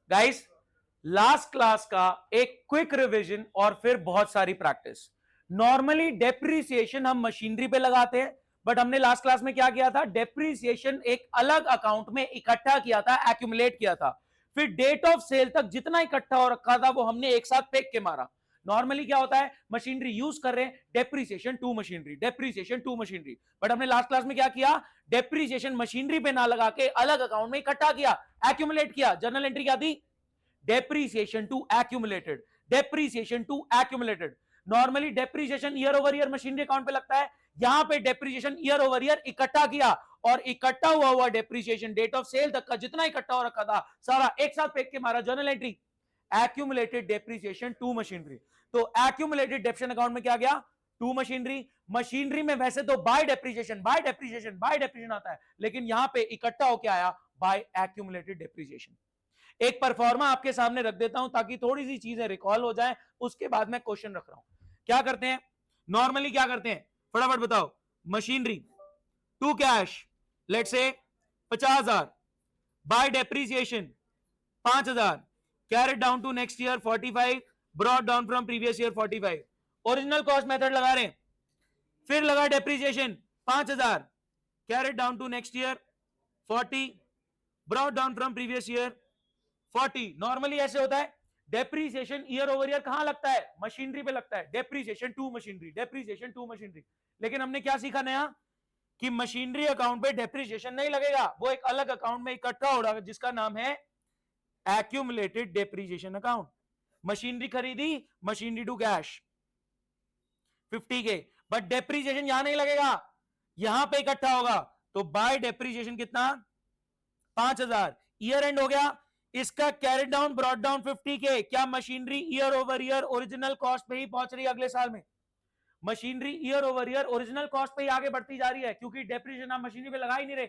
Guys, last class का एक quick revision और फिर बहुत सारी प्रैक्टिस। नॉर्मली डेप्रीसिएशन हम मशीनरी पे लगाते हैं, बट हमने लास्ट क्लास में क्या किया था? डेप्रीसिएशन एक अलग अकाउंट में इकट्ठा किया था, एक्यूमुलेट किया था। फिर डेट ऑफ सेल तक जितना इकट्ठा हो रखा था वो हमने एक साथ फेंक के मारा। नॉर्मली क्या होता है? मशीनरी यूज कर रहे हैं, depreciation to machinery, depreciation to machinery. But हमने लास्ट क्लास में क्या किया? डेप्रीसिएशन मशीनरी पे ना लगा के अलग अकाउंट में इकट्ठा किया, एक्यूमुलेट किया। जर्नल एंट्री क्या थी? Depreciation to accumulated, depreciation to accumulated. Normally depreciation year over year machinery account पे लगता है, यहां पे डेप्रीसिएशन ईयर ओवर ईयर इकट्ठा किया, और इकट्ठा हुआ डेप्रीसिएशन डेट ऑफ सेल तक का जितना इकट्ठा हो रखा था सारा एक साथ फेंक के मारा। Journal entry accumulated depreciation to machinery. तो एक्यूमुलेटेड डेप्रिसिएशन अकाउंट में क्या गया? To machinery. मशीनरी में वैसे तो by depreciation by depreciation by depreciation आता है, लेकिन यहां पे इकट्ठा होकर आया बाय एक्यूमुलेटेड डेप्रीसिएशन। एक परफॉर्मा आपके सामने रख देता हूं ताकि थोड़ी सी चीजें रिकॉल हो जाए, उसके बाद मैं क्वेश्चन रख रहा हूं। क्या करते हैं नॉर्मली? क्या करते हैं फटाफट बताओ। Machinery to cash, let's say 50,000, by depreciation 5,000, carried down to next year 45, brought down from previous year 45। Original cost method लगा रहे हैं, फिर लगा depreciation 5,000, carried down to next year 40, brought down from previous year 40। Normally ऐसे होता है, depreciation year over year कहां लगता है? मशीनरी पे लगता है, depreciation to machinery, depreciation to machinery. लेकिन हमने क्या सीखा नया? कि मशीनरी अकाउंट पे डेप्रीसिएशन नहीं लगेगा, वो एक अलग अकाउंट में इकट्ठा हो रहा है जिसका नाम है एक्यूमुलेटेड डेप्रीसिएशन अकाउंट। मशीनरी खरीदी, मशीनरी टू कैश 50 के, बट डेप्रीसिएशन यहां नहीं लगेगा, यहां पे इकट्ठा होगा। तो बाय डेप्रीसिएशन कितना? 5,000। ईयर एंड हो गया, इसका कैरेट डाउन ब्रॉड डाउन 50 के। क्या machinery year over year original cost पे ही पहुंच रही है अगले साल में? Machinery year over year original cost पे ही आगे बढ़ती जा रही है, क्योंकि डेप्रीसिएशन आप मशीनरी पे लगा ही नहीं रहे,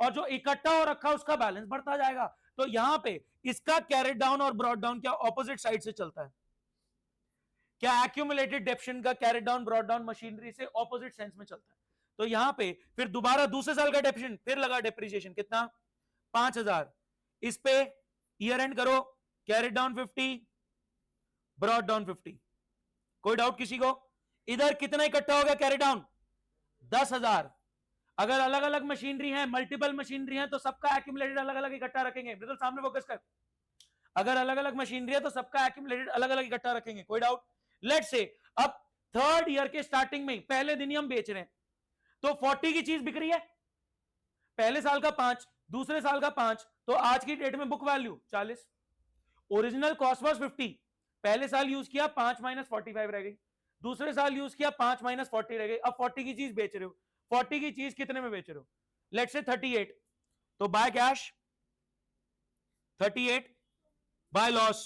और जो इकट्ठा हो रखा उसका बैलेंस बढ़ता जाएगा। तो यहां पे इसका कैरेट डाउन और ब्रॉड डाउन क्या ऑपोजिट साइड से चलता है? क्या एक्यूमुलेटेड डेप्शन का carried down brought down machinery से ऑपोजिट सेंस में चलता है? तो यहां पे फिर दोबारा दूसरे साल का डेप्शन, फिर लगा डेप्रीसिएशन कितना? 5,000। इस पे ईयर एंड करो, कैरेट डाउन 50, ब्रॉड डाउन 50। कोई डाउट किसी को? इधर कितना इकट्ठा हो गया कैरेट डाउन? 10,000। अगर अलग अलग मशीनरी है, मल्टीपल मशीनरी है, तो सबका एक्यूमुलेटेड अलग अलग इकट्ठा रखेंगे। बिल्कुल सामने फोकस कर। अगर अलग अलग मशीनरी है तो सबका एक्यूमुलेटेड अलग अलग इकट्ठा रखेंगे। कोई डाउट? लेट्स से अब थर्ड ईयर के स्टार्टिंग में पहले दिन ही हम बेच रहे हैं, तो 40 की चीज बिक रही है, पहले साल का 5, दूसरे साल का 5, तो आज की डेट में book value 40। Original cost was 50, पहले साल यूज किया 5 माइनस 45 रह गई, दूसरे साल यूज किया 5 माइनस 40 रह गई। अब 40 की चीज बेच रहे हो, 40 की चीज कितने में बेच रहे हो? लेट्स से 38, तो बाय कैश 38, बाय लॉस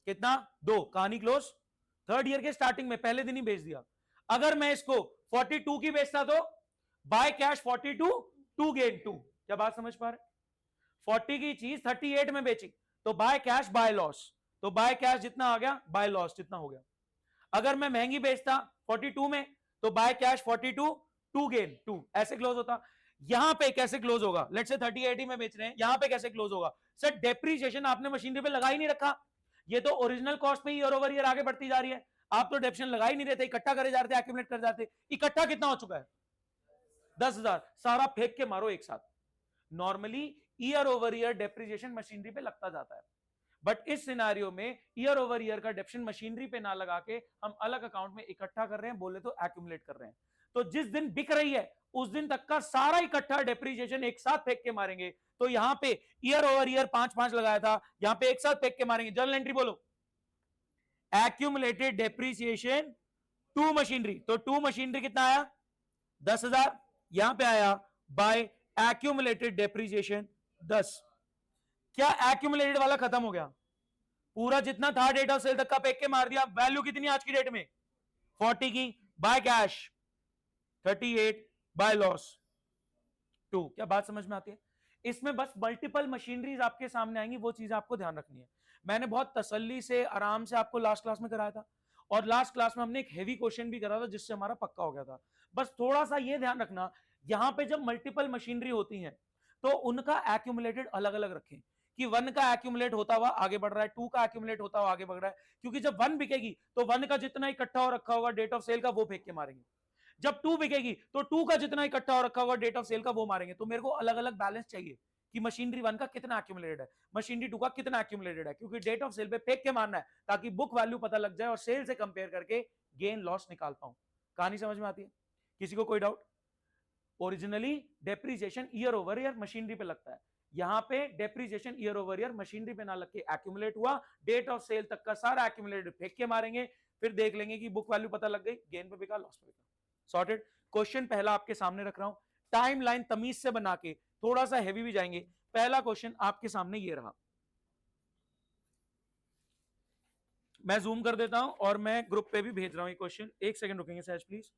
कितना? 2। कहानी क्लोज। थर्ड ईयर के स्टार्टिंग में पहले दिन ही बेच दिया। अगर मैं इसको 42 की बेचता तो बाय कैश 42, टू गेन 2। क्या बात समझ पा रहे? 40 की चीज 38 में बेची, तो बाय कैश बाय लॉस, तो बाय कैश जितना आ गया बाय लॉस जितना हो गया। अगर मैं महंगी बेचता 42 में, तो बाय कैश 42, टू गेन 2, ऐसे क्लोज होता। यहां पे कैसे क्लोज होगा? लेट्स से 38 में बेच रहे हैं, यहां पे कैसे क्लोज होगा? सर डेप्रीसिएशन आपने मशीनरी पे लगा ही नहीं रखा, ये तो ओरिजिनल कॉस्ट पे ईयर ओवर ईयर आगे बढ़ती जा रही है। आप तो डेप्शन लगा ही नहीं रहते, इकट्ठा करे जा रहे थे, एक्यूमुलेट कर जाते। इकट्ठा कितना हो चुका है? 10,000। सारा फेंक के मारो एक साथ। Normally year over year depreciation machinery पे लगता जाता है, बट इस सिनारियो में ईयर ओवर ईयर का डेप्शन मशीनरी पे ना लगा के हम अलग अकाउंट में इकट्ठा कर रहे हैं, बोले तो एक्यूमुलेट कर रहे हैं। तो जिस दिन बिक रही है उस दिन तक का सारा इकट्ठा डेप्रीसिएशन एक साथ फेंक के मारेंगे। तो यहां पे ईयर ओवर ईयर 5-5 लगाया था, यहां पे एक साथ फेंक के मारेंगे। जर्नल एंट्री बोलो, एक्यूमुलेटेड डेप्रीसिएशन टू मशीनरी। तो टू मशीनरी कितना आया? 10,000। यहां पे आया बाय एक्यूमुलेटेड डेप्रीसिएशन 10। क्या एक्यूमुलेटेड वाला खत्म हो गया? पूरा जितना था डेट ऑफ सेल तक का फेंक के मार दिया। वैल्यू कितनी आज की डेट में? 40 की। By cash 38, by loss 2। क्या बात समझ में आती है? इसमें बस मल्टीपल मशीनरीज आपके सामने आएंगी, वो चीज आपको ध्यान रखनी है। मैंने बहुत तसल्ली से आराम से आपको लास्ट क्लास में कराया था, और लास्ट क्लास में हमने एक हेवी क्वेश्चन भी करा था जिससे हमारा पक्का हो गया था। बस थोड़ा सा ये ध्यान रखना, यहां पे जब मल्टीपल मशीनरी होती हैं तो उनका एक्यूमुलेटेड अलग अलग रखें, कि 1 का एक्यूमुलेट होता हुआ आगे बढ़ रहा है, 2 का एक्यूमुलेट होता हुआ आगे बढ़ रहा है, क्योंकि जब 1 बिकेगी तो 1 का जितना इकट्ठा हो रखा होगा डेट ऑफ सेल का वो फेंक के मारेंगे, जब 2 बिकेगी तो 2 का जितना इकट्ठा हो रखा होगा डेट ऑफ सेल का वो मारेंगे। तो मेरे को अलग अलग बैलेंस चाहिए कि मशीनरी 1 का कितना एक्यूमुलेटेड है, मशीनरी 2 का कितना एक्यूमुलेटेड है, क्योंकि डेट ऑफ सेल पे फेंक के मारना है ताकि बुक वैल्यू पता लग जाए और सेल से कंपेयर करके गेन लॉस निकाल पाऊं। कहानी समझ में आती है? किसी को कोई doubt? Originally depreciation year over year machinery पे लगता है, यहां पे depreciation year over year machinery पे ना लग के एक्यूमुलेट हुआ, डेट ऑफ सेल तक का सारा एक्यूमुलेटेड फेंक के मारेंगे, फिर देख लेंगे कि बुक वैल्यू पता लग गई, गेन पे बिका लॉस पे बिका। सॉर्टेड। क्वेश्चन पहला आपके सामने रख रहा हूं, टाइमलाइन तमीज से बना के, थोड़ा सा हैवी भी जाएंगे। पहला क्वेश्चन आपके सामने ये रहा, मैं जूम कर देता हूं और मैं ग्रुप पे भी भेज रहा हूं ये क्वेश्चन। एक सेकंड रुकेंगे सहज प्लीज।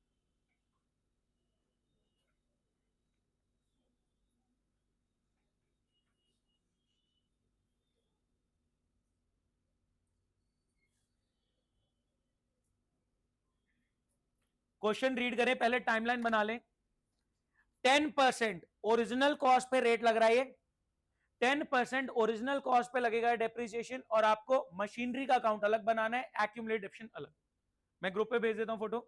क्वेश्चन रीड करें, पहले टाइमलाइन बना लें। 10% ओरिजिनल कॉस्ट पे रेट लग रहा है, 10% ओरिजिनल कॉस्ट पे लगेगा डेप्रिसिएशन, और आपको मशीनरी का अकाउंट अलग बनाना है, एक्यूमुलेट डिप्शन अलग। मैं ग्रुप पे भेज देता हूं फोटो।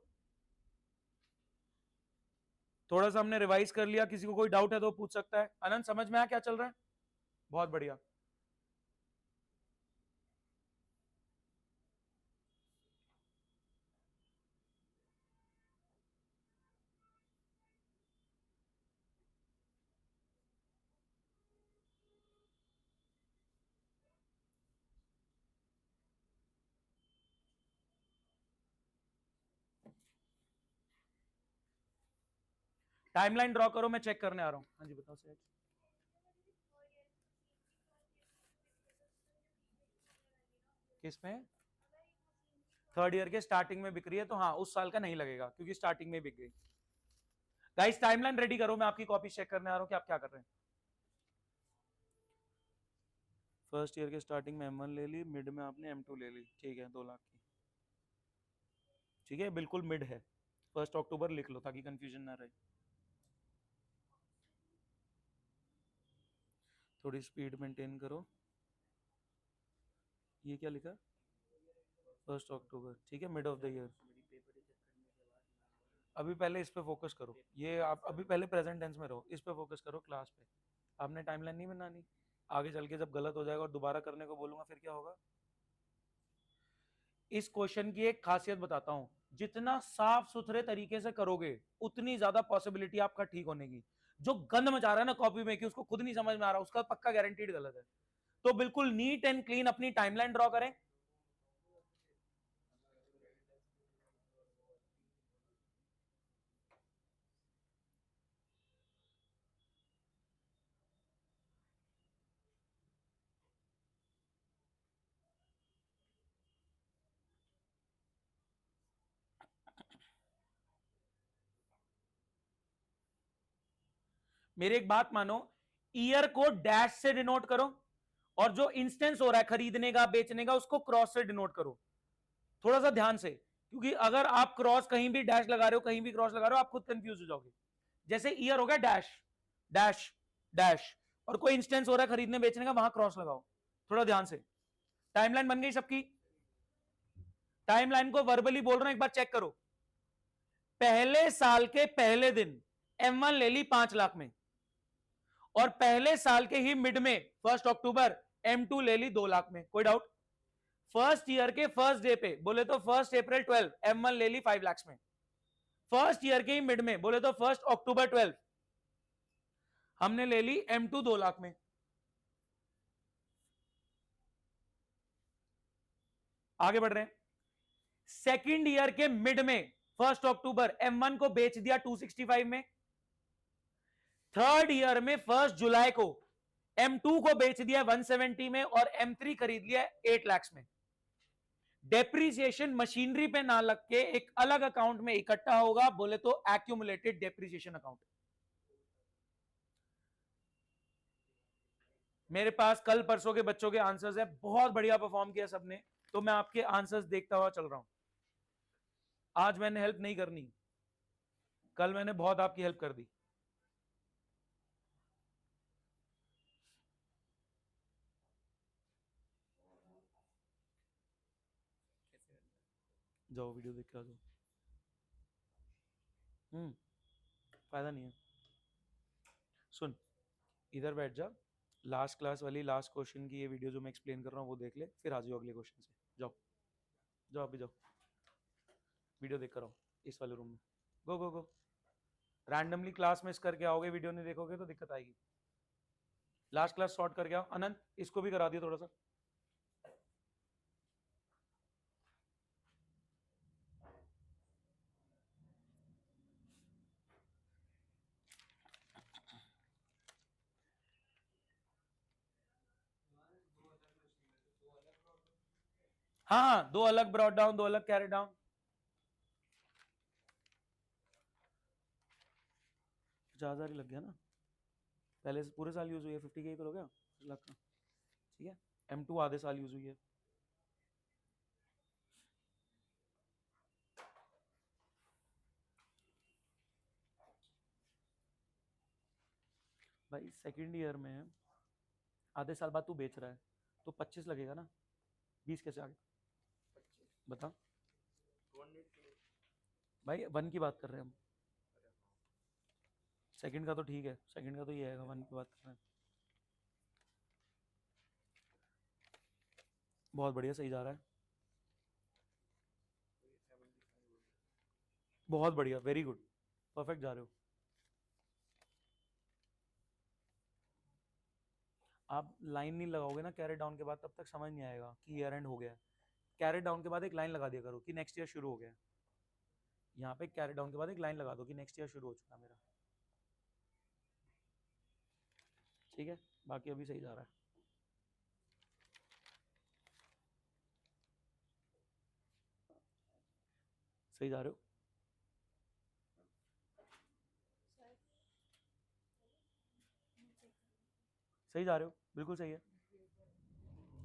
थोड़ा सा हमने रिवाइज कर लिया, किसी को कोई डाउट है तो पूछ सकता है। अनंत समझ में आया क्या चल रहा है? बहुत बढ़िया। टाइमलाइन ड्रॉ करो, मैं चेक करने आ रहा हूं। हाँ जी बताओ सर। किसमें? थर्ड ईयर के स्टार्टिंग में बिक रही है तो हाँ उस साल का नहीं लगेगा क्योंकि स्टार्टिंग में बिक गई। गाइस टाइमलाइन रेडी करो, मैं आपकी कॉपी चेक करने आ रहा हूं कि आप क्या कर रहे हैं। फर्स्ट ईयर के स्टार्टिंग में M1 ले ली, मिड में आपने M2 ले ली, ठीक है 2 लाख की, ठीक है बिल्कुल मिड है। 1 अक्टूबर लिख लो ताकि कंफ्यूजन ना रहे। थोड़ी स्पीड मेंटेन करो। ये क्या लिखा? 1 अक्टूबर, ठीक है मिड ऑफ द ईयर। अभी पहले इस पे फोकस करो, ये आप अभी पहले प्रेजेंट टेंस में रहो, इस पे फोकस करो क्लास पे। आपने टाइमलाइन नहीं बनानी, आगे चल के जब गलत हो जाएगा और दोबारा करने को बोलूंगा फिर क्या होगा। इस क्वेश्चन की एक खासियत बताता हूं, जितना साफ सुथरे तरीके से करोगे उतनी ज्यादा पॉसिबिलिटी आपका ठीक होने की। जो गंद मचा रहा है ना कॉपी में कि उसको खुद नहीं समझ में आ रहा, उसका पक्का गारंटीड गलत है। तो बिल्कुल नीट एंड क्लीन अपनी टाइमलाइन ड्रॉ करें। मेरी एक बात मानो, ईयर को डैश से डिनोट करो और जो इंस्टेंस हो रहा है खरीदने का बेचने का उसको क्रॉस से डिनोट करो। थोड़ा सा ध्यान से, क्योंकि अगर आप क्रॉस कहीं भी डैश लगा रहे हो कहीं भी क्रॉस लगा रहे हो आप खुद कंफ्यूज हो जाओगे। जैसे ईयर हो गया डैश डैश डैश, और कोई इंस्टेंस हो रहा है खरीदने बेचने का, वहां क्रॉस लगाओ। थोड़ा ध्यान से। टाइमलाइन बन गई सबकी? टाइमलाइन को वर्बली बोल रहा हूं, एक बार चेक करो। पहले साल के पहले दिन M1 ले ली 5 लाख में, और पहले साल के ही मिड में 1 अक्टूबर M2 ले ली 2 लाख में। कोई डाउट? फर्स्ट ईयर के फर्स्ट डे पे बोले तो 1 अप्रैल 12 M1 ले ली 5 लाख में। फर्स्ट ईयर के ही मिड में बोले तो 1 अक्टूबर 12 हमने ले ली M2 2 लाख में। आगे बढ़ रहे हैं। सेकेंड ईयर के मिड में 1 अक्टूबर M1 को बेच दिया 265 में। थर्ड ईयर में 1 जुलाई को M2 को बेच दिया 170 में और M3 खरीद लिया 8 लाख में। डेप्रीसिएशन मशीनरी पे ना लग के एक अलग अकाउंट में इकट्ठा होगा, बोले तो एक्यूमुलेटेड डेप्रीसिएशन अकाउंट। मेरे पास कल परसों के बच्चों के आंसर्स है, बहुत बढ़िया परफॉर्म किया सबने, तो मैं आपके आंसर्स देखता हुआ चल रहा हूं। आज मैंने हेल्प नहीं करनी, कल मैंने बहुत आपकी हेल्प कर दी। जाओ वीडियो देख के आ जाओ। फायदा नहीं है। सुन, इधर बैठ जा, लास्ट क्लास वाली लास्ट क्वेश्चन की ये वीडियो जो मैं एक्सप्लेन कर रहा हूँ वो देख ले, फिर आ जाओ अगले क्वेश्चन से। जाओ जाओ अभी जाओ, वीडियो देख कर आओ इस वाले रूम में। गो गो गो। रैंडमली क्लास मिस करके आओगे, वीडियो नहीं देखोगे तो दिक्कत आएगी। लास्ट क्लास शॉर्ट करके आओ। अनंत इसको भी करा दियो थोड़ा सा। हाँ हाँ, दो अलग ब्रॉड डाउन, दो अलग कैरी डाउन। 50,000 ही लग गया ना, पहले से पूरे साल यूज हुई है, 50 का ही तो हो गया 1 लाख का। ठीक है, M2 आधे साल यूज हुई है। भाई सेकेंड ईयर में आधे साल बाद तू बेच रहा है तो 25 लगेगा ना, 20 कैसे आ गया बता। भाई 1 की बात कर रहे हैं हम, सेकंड का तो ठीक है, सेकंड का तो ये आएगा, 1 की बात कर रहे हैं। बहुत बढ़िया, सही जा रहा है, बहुत बढ़िया, वेरी गुड, परफेक्ट जा रहे हो। आप लाइन नहीं लगाओगे ना कैरेट डाउन के बाद, तब तक समझ नहीं आएगा कि ईयर एंड हो गया है। कैरेट डाउन के बाद एक लाइन लगा दिया करो कि नेक्स्ट ईयर शुरू हो गया है। यहाँ पे कैरेट डाउन के बाद एक लाइन लगा दो कि नेक्स्ट ईयर शुरू हो चुका मेरा। ठीक है, बाकी अभी सही जा रहा है। सही जा रहे हो, सही जा रहे हो, बिल्कुल सही है।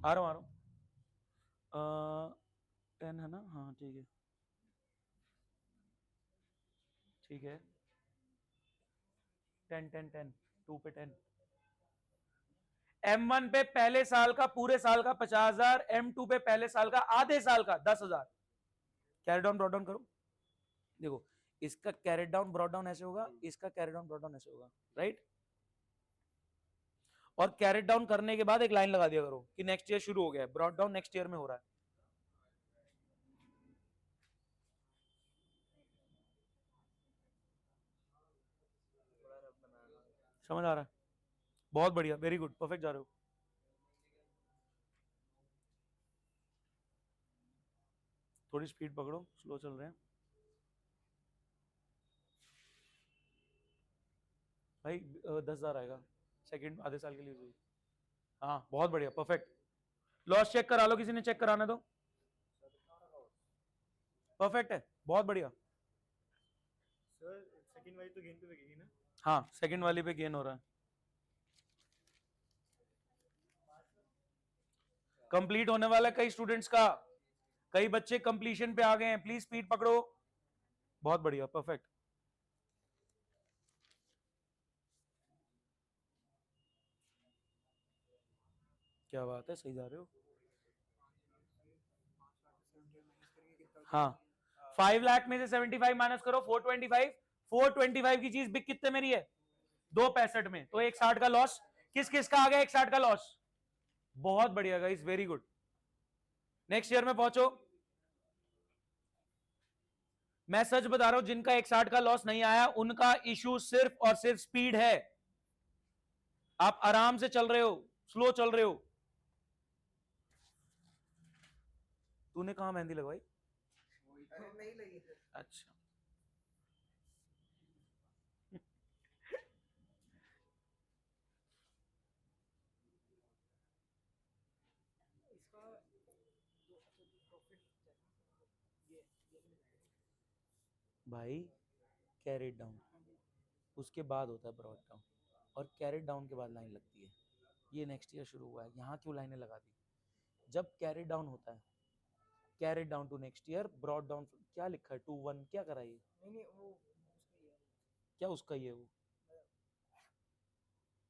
आ रहा हूँ 10 है ना, हाँ ठीक है, ठीक है। 10 10 10 2 पे 10। M1 पे पहले साल का पूरे साल का 50,000, M2 पे पहले साल का आधे साल का 10,000। कैरेट डाउन ब्रॉड डाउन करो, देखो इसका कैरेट डाउन ब्रॉड डाउन ऐसे होगा, इसका कैरेट डाउन ब्रॉड डाउन ऐसे होगा, राइट। और कैरेट डाउन करने के बाद एक लाइन लगा दिया करो कि नेक्स्ट ईयर शुरू हो गया है, ब्रॉड डाउन नेक्स्ट ईयर में हो रहा है। समझ आ रहा है, बहुत बढ़िया, वेरी गुड, परफेक्ट जा रहे हो। थोड़ी स्पीड पकड़ो, स्लो चल रहे हैं भाई। 10,000 आएगा, सेकंड आधे साल के लिए हुई। हाँ बहुत बढ़िया, परफेक्ट। लॉस चेक करा लो, किसी ने चेक कराना दो। परफेक्ट है, बहुत बढ़िया। सर सेकंड वाली तो गेंद पे लगेगी ना? हाँ सेकंड वाली पे गेन हो रहा है। कंप्लीट होने वाला कई स्टूडेंट्स का, कई बच्चे कंप्लीशन पे आ गए हैं, प्लीज स्पीड पकड़ो। बहुत बढ़िया, परफेक्ट। क्या बात है, सही जा रहे हो। हाँ 5 लाख में से 75 माइनस करो, 425। 425 की चीज बिक कितने मेरी है, 265 में, तो 160 का लॉस। किस किस का आ गया 160 का लॉस। बहुत बढ़िया guys, very good. Next year में पहुंचो। मैं सच बता रहा हूं, जिनका 160 का लॉस नहीं आया उनका इशू सिर्फ और सिर्फ स्पीड है। आप आराम से चल रहे हो, स्लो चल रहे हो। तूने कहां मेहंदी लगवाई? नहीं लगी। अच्छा, इसका भाई कैरेट डाउन उसके बाद होता है ब्रॉड डाउन, और कैरेट डाउन के बाद लाइन लगती है। ये नेक्स्ट ईयर शुरू हुआ है, यहां क्यों लाइनें लगा दी? जब कैरेट डाउन होता है, carried down to next year, brought down, क्या लिखा है 2-1, क्या करा ये? नहीं वो उसका ही है। क्या उसका ये वो,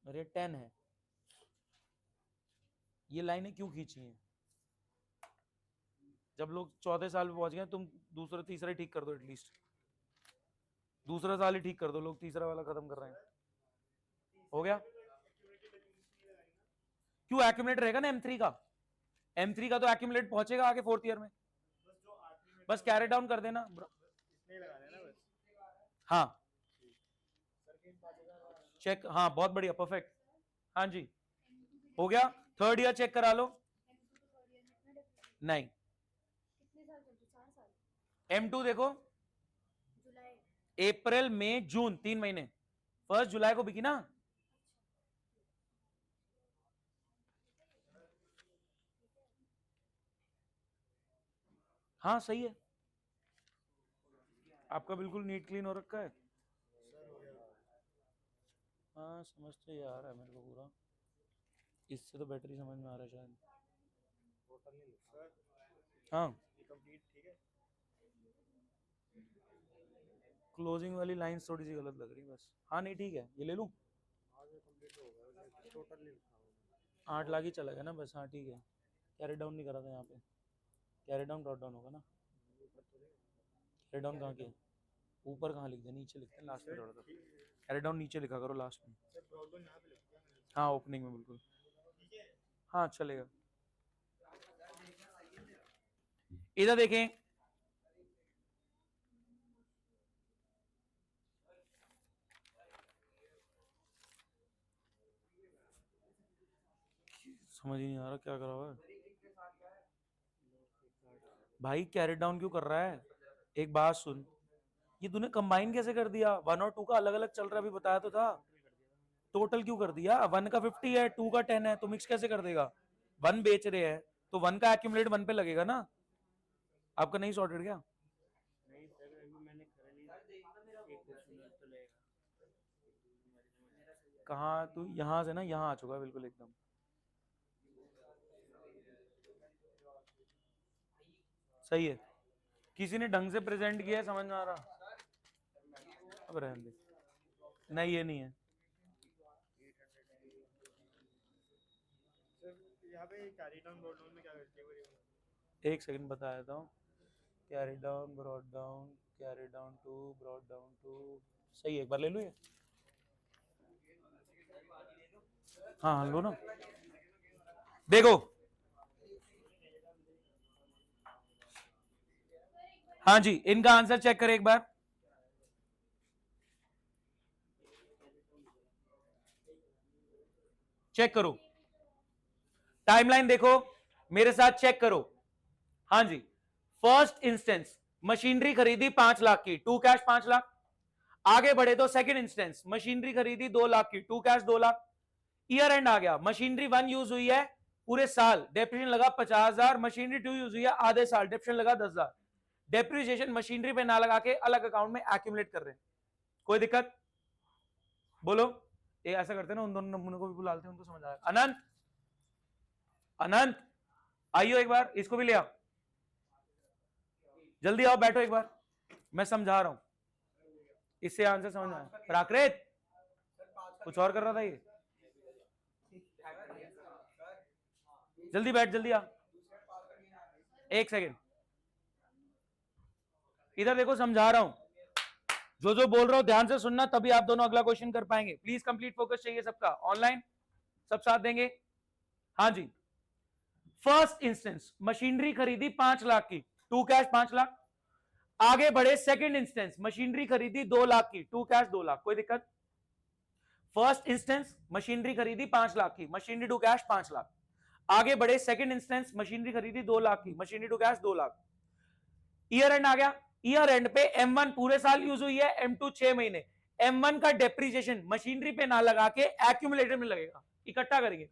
अरे 10 है। ये लाइनें क्यों खींची हैं? जब लोग चौथे साल में पहुंच गए तुम दूसरा तीसरा ही ठीक कर दो, एटलीस्ट दूसरा साल ही ठीक कर दो, लोग तीसरा वाला खत्म कर रहे हैं। हो गया? क्यों एक्यूमुलेट रहेगा ना M3 का, M3 का तो एक्यूमुलेट पहुंचेगा आगे 4th ईयर में, बस कैरी डाउन कर देना। हाँ चेक, हाँ बहुत बढ़िया, परफेक्ट। हाँ जी हो गया। 3rd ईयर चेक करा लो। नहीं M2 देखो, अप्रैल मई जून 3 महीने, 1 जुलाई को बिकी ना। हाँ सही है, आपका बिल्कुल नीट क्लीन हो रखा है। हाँ समझते ही आ रहा है मेरे को पूरा, इससे तो बैटरी समझ में आ रहा है शायद। हाँ क्लोजिंग वाली लाइंस थोड़ी सी गलत लग रही है बस। हाँ नहीं ठीक है, ये ले लूं। 8 लाख ही चला गया ना बस। हाँ ठीक है, कैरी डाउन नहीं करा था यहाँ पे, कैरी डाउन ड्रॉप डाउन होगा ना। कैरी डाउन कहाँ किया? ऊपर कहाँ लिख दिया, नीचे लिखते हैं लास्ट में थोड़ा सा। कैरी डाउन नीचे लिखा करो लास्ट में। हाँ ओपनिंग में बिल्कुल, हाँ चलेगा। इधर देखें, समझ ही नहीं आ रहा क्या कर रहा है भाई। कैरी डाउन क्यों कर रहा है? एक बात सुन, ये तूने कंबाइन कैसे कर दिया? 1 और 2 का अलग अलग चल रहा है, अभी बताया तो था। टोटल क्यों कर दिया? 1 का 50 है, 2 का 10 है, तो मिक्स कैसे कर देगा? 1 बेच रहे हैं तो 1 का एक्यूमुलेट 1 पे लगेगा ना। आपका नहीं सॉर्टेड क्या? कहाँ तू यहां से ना यहाँ आ चुका है बिल्कुल एकदम। सही है, किसी ने ढंग से प्रेजेंट किया है, समझ में आ रहा। अब रहने दे, नहीं ये नहीं है। यहाँ पे कैरी डाउन ब्रॉड डाउन में क्या करते हैं? एक सेकंड बता देता हूँ। Carry down brought down, carry down to brought down to, सही है। एक बार ले लो ये, हाँ लो ना। देखो हाँ जी, इनका आंसर चेक करें एक बार। चेक करो, टाइमलाइन देखो, मेरे साथ चेक करो। हाँ जी, फर्स्ट इंस्टेंस मशीनरी खरीदी 5 लाख की, टू कैश 5 लाख। आगे बढ़े तो सेकंड इंस्टेंस मशीनरी खरीदी 2 लाख की, to cash 2 lakh. Year end आ गया, मशीनरी 1 यूज हुई है पूरे साल, डेप्रिसिएशन लगा 50,000। मशीनरी 2 यूज हुई है आधे साल, डेप्रिसिएशन लगा 10,000। डेप्रिसिएशन मशीनरी पे ना लगा के अलग अकाउंट में एक्यूमुलेट कर रहे हैं। कोई दिक्कत? बोलो। ये ऐसा करते हैं ना, उन दोनों नमूनों को भी बुलाते हैं, उनको समझ आएगा। अनंत, अनंत आइयो एक बार, इसको भी ले आओ, जल्दी आओ, बैठो एक बार, मैं समझा रहा हूं। इससे आंसर समझ में आया? प्राकृत कुछ और कर रहा था ये, जल्दी बैठ, जल्दी आ। एक सेकेंड, इधर देखो, समझा रहा हूं। जो बोल रहा हूं ध्यान से सुनना, तभी आप दोनों अगला क्वेश्चन कर पाएंगे। प्लीज कंप्लीट फोकस चाहिए सबका, ऑनलाइन सब साथ देंगे। हाँ जी, फर्स्ट इंस्टेंस मशीनरी खरीदी 5 लाख की, टू कैश 5 लाख। आगे बढ़े सेकंड इंस्टेंस मशीनरी खरीदी 2 लाख की, टू कैश 2 लाख। कोई दिक्कत? फर्स्ट इंस्टेंस मशीनरी खरीदी 5 लाख की, मशीनरी टू कैश 5 लाख। आगे बढ़े सेकंड इंस्टेंस मशीनरी खरीदी 2 लाख की, machinery to cash 2 lakh. Year end आ गया, ईयर एंड पे M1 पूरे साल यूज हुई है, M2 6 महीने। M1 का डेप्रिसिएशन मशीनरी पे ना लगा के एक्यूमुलेटर में लगेगा, इकट्ठा करेंगे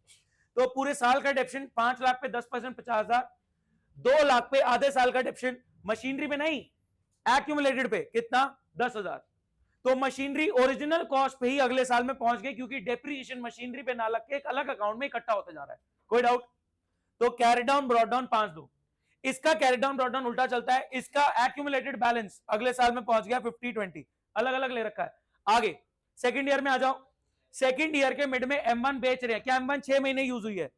तो पूरे साल का डेप्रिसिएशन 5 लाख पे 10% 50,000, 2 लाख पे आधे साल का डेप्रिसिएशन मशीनरी पे नहीं, एक्यूमुलेटेड पे कितना? 10,000। तो मशीनरी ओरिजिनल कॉस्ट पे ही अगले साल में पहुंच गई, क्योंकि डेप्रिसिएशन मशीनरी पे ना लग के एक अलग अकाउंट में इकट्ठा होता जा रहा है। कोई डाउट? तो कैरी डाउन ब्रॉड डाउन 5 दो। इसका कैरी डाउन ब्रॉड डाउन उल्टा चलता है, इसका एक्यूमुलेटेड बैलेंस अगले साल में पहुंच गया 50-20, अलग अलग ले रखा है। आगे सेकंड ईयर में आ जाओ, सेकंड ईयर के मिड में M1 बेच रहे हैं। क्या M1 6 महीने यूज हुई है?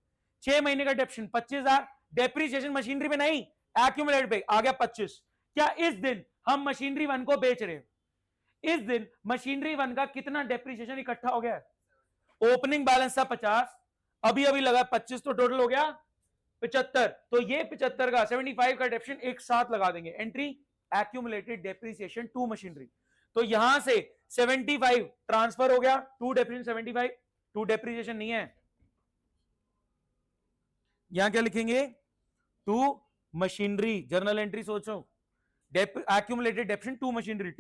6 महीने का डेप्रिसिएशन 25,000, डेप्रिसिएशन मशीनरी पे नहीं, एक्यूमुलेटेड पे आ गया 25। क्या इस दिन हम मशीनरी 1 को बेच रहे हैं, इस दिन मशीनरी 1 का कितना डेप्रिसिएशन इकट्ठा हो गया है? ओपनिंग बैलेंस था 50, अभी अभी लगा 25, तो टोटल हो गया 75। तो ये 75 का 75 का डेप्रिसिएशन एक साथ लगा देंगे। Entry accumulated depreciation to machinery. तो यहां से 75 ट्रांसफर हो गया टू डेप्रिसिएशन 75, टू डेप्रिसिएशन नहीं है, यहां क्या लिखेंगे? To machinery. जर्नल एंट्री सोचो, एक्यूमुलेटेड डेप्रिसिएशन टू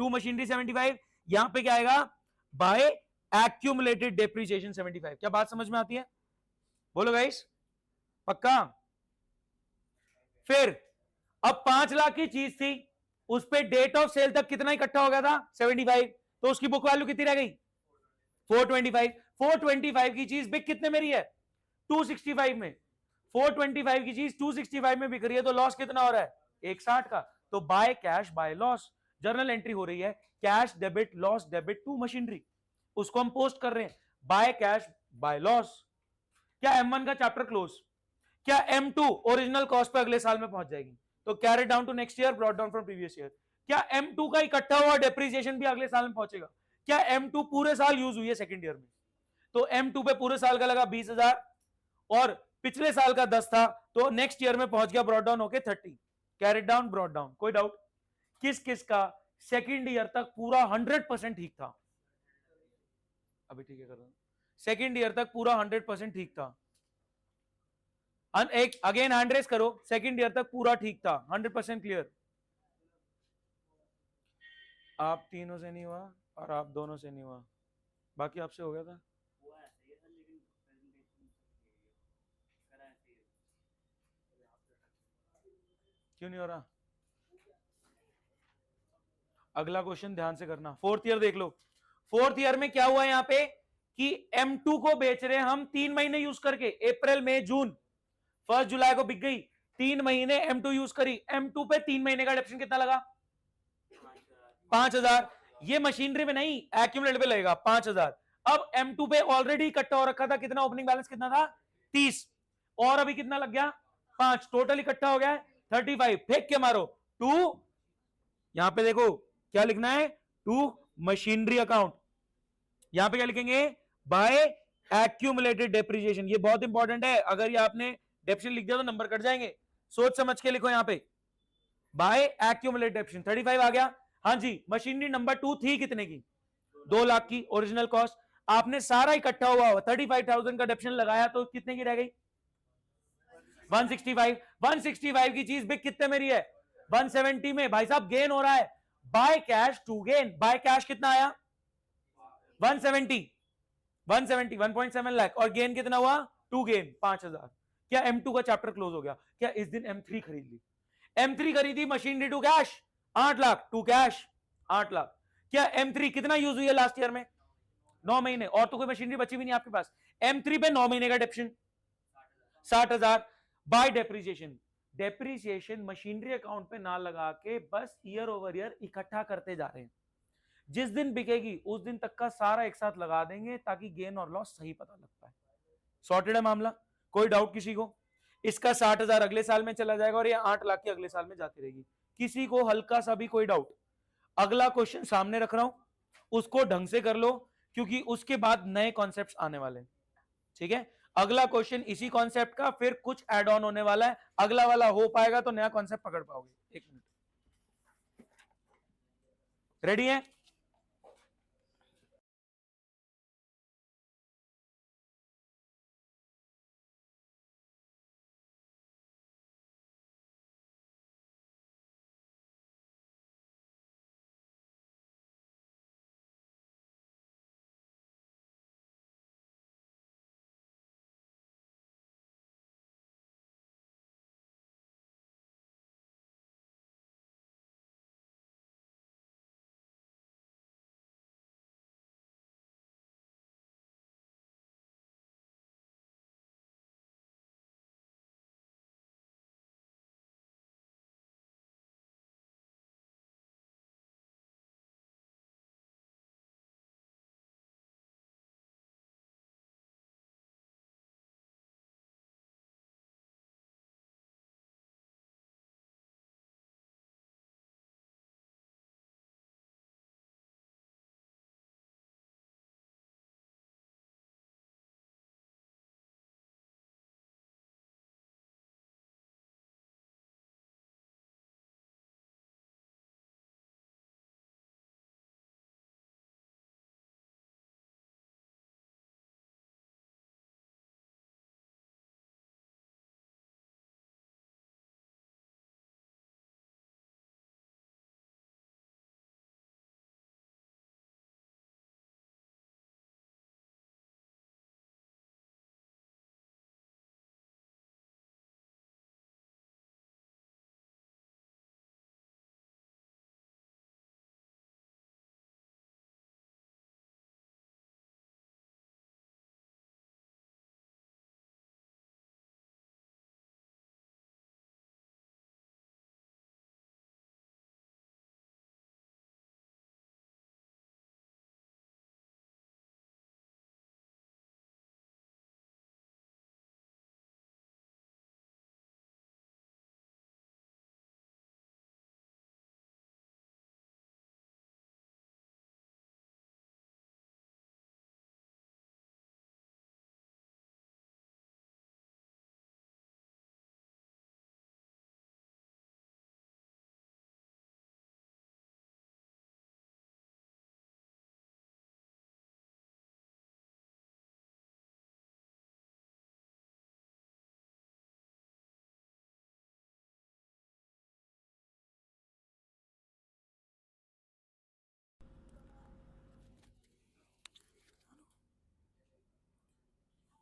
मशीनरी 75, यहां पे क्या आएगा? By accumulated depreciation 75। क्या बात समझ में आती है? बोलो गाइस, पक्का? फिर अब 5 लाख की चीज थी, उस पे डेट ऑफ सेल तक कितना इकट्ठा हो गया था? 75। तो उसकी बुक वैल्यू कितनी रह गई? 425। 425 की चीज बिक कितने में रही है? 265 में। 425 की चीज 265 में बिक रही है, तो लॉस कितना हो रहा है? 160 का। तो by cash by loss, journal entry हो रही है cash debit loss debit to machinery, उसको हम पोस्ट कर रहे हैं बाय कैश बाय लॉस। क्या M1 का चैप्टर क्लोज? क्या M2 ओरिजिनल कॉस्ट पे अगले साल में पहुंच जाएगी? तो carry down to next year, brought down from previous year. क्या M2 का इकट्ठा हुआ डेप्रिसिएशन भी अगले साल में पहुंचेगा? क्या M2 पूरे साल यूज हुई है सेकंड ईयर में? तो M2 पे पूरे साल का लगा 20,000 और पिछले साल का 10 था, तो नेक्स्ट ईयर में पहुंच गया ब्रॉट डाउन होके 30। Carry down brought down. कोई डाउट? किस किस का सेकंड ईयर तक पूरा 100% ठीक था? अभी ठीक है कर रहा हूं। सेकंड ईयर तक पूरा 100% ठीक था। एक अगेन हैंड रेस करो, सेकंड ईयर तक पूरा ठीक था, 100% क्लियर। आप तीनों से नहीं हुआ और आप दोनों से नहीं हुआ, बाकी आपसे हो गया था। क्यों नहीं हो रहा? अगला क्वेश्चन ध्यान से करना, फोर्थ ईयर देख लो। फोर्थ ईयर में क्या हुआ यहां पे कि M2 को बेच रहे हैं हम 3 महीने यूज करके, अप्रैल मई जून, 1 जुलाई को बिक गई, 3 महीने M2 यूज करी। M2 पे 3 महीने का डेप्रिसिएशन कितना लगा? 5,000। ये मशीनरी में नहीं, एक्यूमुलेट पे लगेगा 5,000। अब M2 पे ऑलरेडी इकट्ठा हो रखा था कितना? ओपनिंग बैलेंस कितना था? 30, और अभी कितना लग गया? 5, टोटल इकट्ठा हो गया 35। फेंक के मारो 2, यहां पे देखो क्या लिखना है? To machinery account. यहां पे क्या लिखेंगे? By accumulated depreciation. ये बहुत इंपॉर्टेंट है, अगर ये आपने डेप्रिसिएशन लिख दिया तो नंबर कट जाएंगे, सोच समझ के लिखो। यहां पे बाय एक्यूमुलेटेड डेप्रिसिएशन 35 आ गया। हाँ जी, मशीनरी नंबर 2 थी कितने की? 2 लाख की ओरिजिनल कॉस्ट। आपने सारा इकट्ठा हुआ 35,000 का डेप्रिसिएशन लगाया, तो कितने की रह गई? 165। 165 की चीज बिक कितने में रही है? 170 में। भाई साहब गेन हो रहा है, by cash to gain. By cash कितना आया? 170, 1.7 लाख, और गेन कितना हुआ? To gain 5,000। क्या M2 का चैप्टर क्लोज हो गया? क्या इस दिन M3 खरीद ली? M3 खरीदी machinery to cash 8 lakh, to cash 8 lakh. क्या M3 कितना यूज हुई है लास्ट ईयर में? 9 महीने, और तो कोई मशीनरी बची भी नहीं आपके पास। M3 पे 9 महीने का depreciation 60,000 bye depreciation. Depreciation machinery account पे ना लगा के बस ईयर ओवर ईयर इकट्ठा करते जा रहे हैं, जिस दिन बिकेगी उस दिन तक का सारा एक साथ लगा देंगे ताकि गेन और लॉस सही पता लग पाए। सॉर्टेड है मामला? कोई डाउट किसी को? इसका 60,000 अगले साल में चला जाएगा और ये 8 लाख की अगले साल में जाती रहेगी। किसी को हल्का सा भी कोई डाउट? अगला क्वेश्चन सामने रख रहा हूं, उसको ढंग से कर लो, क्योंकि उसके बाद नए कॉन्सेप्ट्स आने वाले हैं। ठीक है, अगला क्वेश्चन इसी कॉन्सेप्ट का, फिर कुछ एड ऑन होने वाला है, अगला वाला हो पाएगा तो नया कॉन्सेप्ट पकड़ पाओगे। 1 मिनट, रेडी है?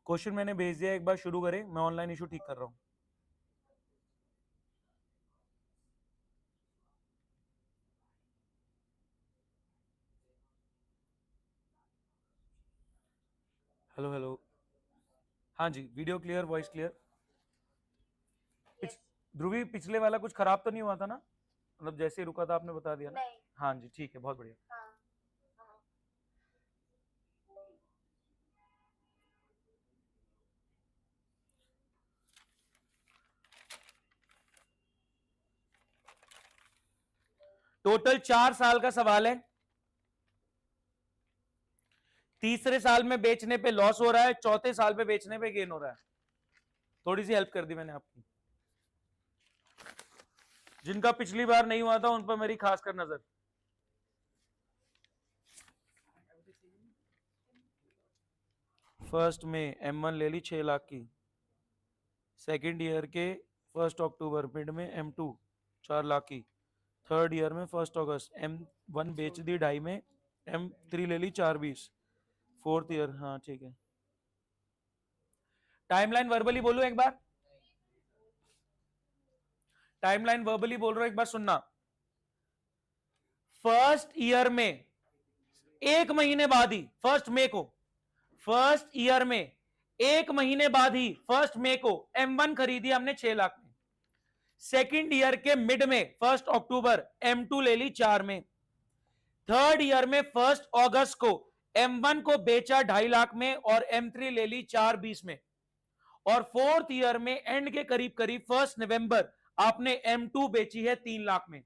क्वेश्चन मैंने भेज दिया, एक बार शुरू करें, मैं ऑनलाइन इशू ठीक कर रहा हूं। हेलो हेलो, हाँ जी, वीडियो क्लियर, वॉइस क्लियर। ध्रुवी, पिछले वाला कुछ खराब तो नहीं हुआ था ना? मतलब जैसे रुका था आपने बता दिया ना? नहीं। हाँ जी, ठीक है, बहुत बढ़िया। हाँ। टोटल 4 साल का सवाल है। तीसरे साल में बेचने पे लॉस हो रहा है, चौथे साल पे बेचने पे गेन हो रहा है। थोड़ी सी हेल्प कर दी मैंने आपकी। जिनका पिछली बार नहीं हुआ था उन पर मेरी खासकर नजर। फर्स्ट में M1 ले ली 6 लाख की, सेकेंड ईयर के 1 अक्टूबर मिड में M2 4 लाख की, थर्ड ईयर में 1 अगस्त M1 बेच दी 2.5 में, M3 ले ली 4.20, फोर्थ ईयर। हाँ ठीक है, टाइमलाइन वर्बली बोलो एक बार, टाइमलाइन वर्बली बोल रहा हूं, एक बार सुनना। फर्स्ट ईयर में 1 महीने बाद ही, फर्स्ट ईयर में 1 महीने बाद ही 1 मई को M1 खरीदी हमने 6 लाख में। सेकेंड ईयर के मिड में 1 अक्टूबर M2 ले ली 4 में। थर्ड ईयर में 1 अगस्त को M1 को बेचा 2.5 लाख में और M3 ले ली 4.20 में। और फोर्थ ईयर में एंड के करीब करीब 1 नवंबर आपने M2 बेची है 3 लाख में।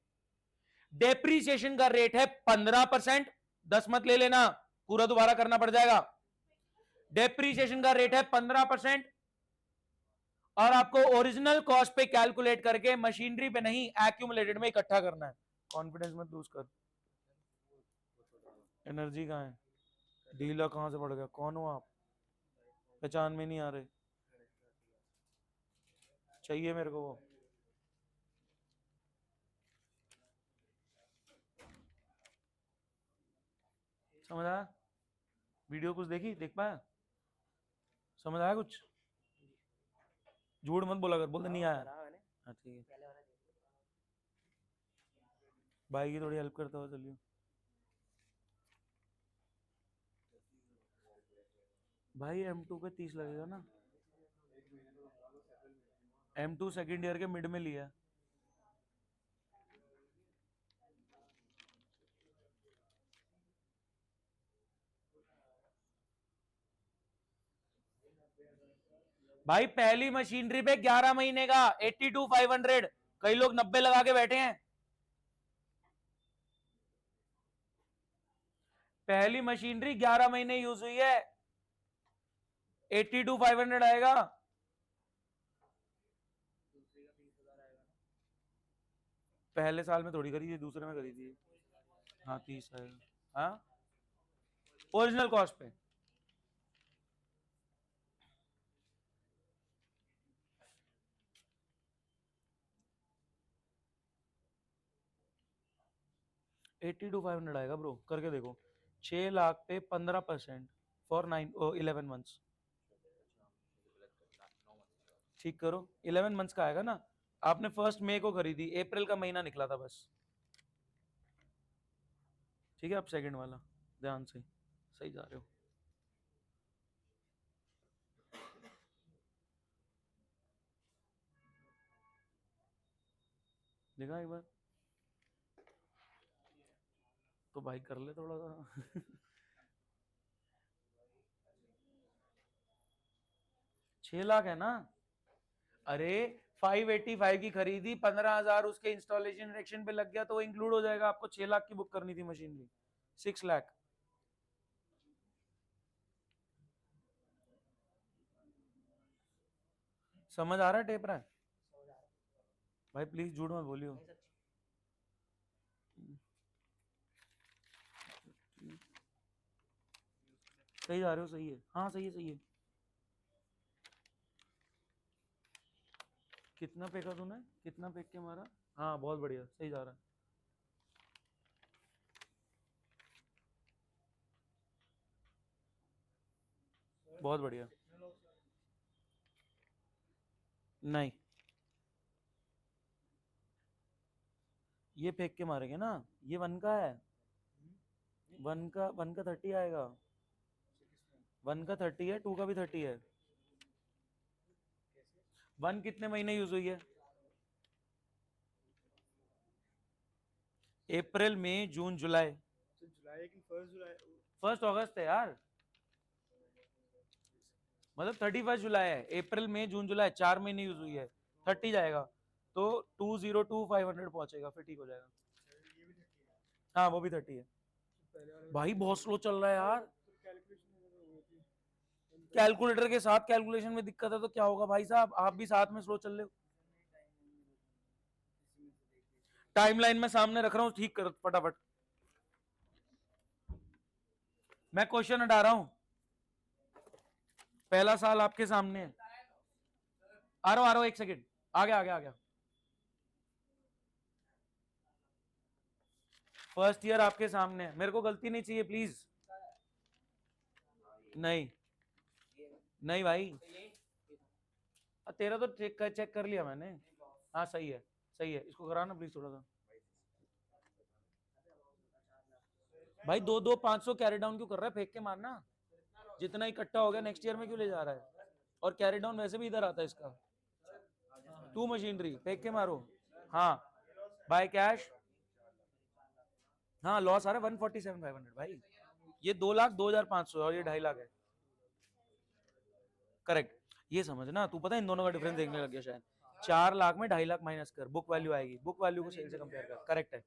डेप्रीसिएशन का रेट है 15%, 10 मत ले लेना, पूरा दोबारा करना पड़ जाएगा। डेप्रीसिएशन का रेट है 15%, और आपको ओरिजिनल कॉस्ट पे कैलकुलेट करके मशीनरी पे नहीं, एक्यूमुलेटेड में इकट्ठा करना है। कॉन्फिडेंस मत लूज कर। एनर्जी कहां है? डीलर कहां से पड़ गया? कौन हो आप? पहचान में नहीं आ रहे। चाहिए मेरे को वो। समझ आया? वीडियो कुछ देखी, देख पाया? समझ आया कुछ? झूठ मत बोला कर, बोलते नहीं आया। हाँ ठीक है, भाई की थोड़ी हेल्प करता हो, चलिए। भाई M2 पे 30 लगेगा ना? M2 सेकेंड ईयर के मिड में लिया। भाई पहली मशीनरी पे 11 महीने का 82,500, कई लोग 90 लगा के बैठे हैं। पहली मशीनरी 11 महीने यूज हुई है, 82,500 आएगा। पहले साल में थोड़ी खरीदी, दूसरे में खरीदी। हाँ 30 आएगा। हाँ ओरिजिनल कॉस्ट पे। $82,500 आएगा ब्रो, करके देखो। 6 लाख पे 15% फॉर 11 मंथ्स। ठीक करो, 11 मंथ्स का आएगा ना। आपने 1 मई को खरीदी, अप्रैल का महीना निकला था बस। ठीक है, अब सेकंड वाला ध्यान से, सही जा रहे हो। देखा एक बार तो भाई कर ले थोड़ा सा। 6 लाख है ना? अरे 585 की खरीदी, 15,000 उसके इंस्टॉलेशन इरेक्शन पे लग गया तो वो इंक्लूड हो जाएगा। आपको 6 लाख की बुक करनी थी मशीनरी, 6 लाख। समझ आ रहा है? टेप रहा है भाई, प्लीज झूठ मत बोलियो। सही जा रहे हो? सही है, हाँ सही है, सही है। कितना फेंका तूने? कितना फेंक के मारा? हाँ बहुत बढ़िया, सही जा रहा है। बहुत बढ़िया। नहीं, ये फेंक के मारेंगे ना, ये 1 का है, 1 का 30 आएगा, 1 का 30 है, 2 का भी 30 है। 1 कितने महीने यूज हुई है? अप्रैल मई जून जुलाई, तो जुलाई की 1 जुलाई 1 अगस्त है यार, मतलब 31 जुलाई है। अप्रैल मई जून जुलाई 4 महीने यूज हुई है, 30 जाएगा तो 202500 पहुंचेगा, फिर ठीक हो जाएगा। ये भी 30 है। हाँ वो भी 30 है। पहले वाला भाई बहुत स्लो चल रहा है यार, कैलकुलेशन होती है। कैलकुलेटर के साथ कैलकुलेशन में दिक्कत है तो क्या होगा भाई साहब, आप भी साथ में स्लो चल रहे हो। टाइमलाइन में सामने रख रहा हूं, ठीक करो फटाफट। मैं क्वेश्चन हटा रहा हूं, पहला साल आपके सामने है। आ रहा हूं 1 सेकेंड, आ गया। फर्स्ट ईयर आपके सामने है, मेरे को गलती नहीं चाहिए प्लीज। नहीं नहीं भाई, तेरा तो चेक कर लिया मैंने। हाँ सही है, इसको कराना प्लीज थोड़ा सा। भाई 2-2 500 कैरी डाउन क्यों कर रहा है, फेंक के मारना, जितना इकट्ठा हो गया नेक्स्ट ईयर में क्यों ले जा रहा है। और कैरी डाउन वैसे भी इधर आता है इसका। 2 मशीनरी फेंक के मारो। हाँ बाय कैश, हाँ लॉस आ रहा है 147,500 भाई, ये 2,02,500 और ये 2.5 लाख है। करेक्ट, ये समझना, तू पता है इन दोनों का डिफरेंस देखने लग गया शायद। 4 लाख में 2.5 लाख माइनस कर, बुक वैल्यू आएगी, बुक वैल्यू को सेल से कंपेयर कर। करेक्ट है।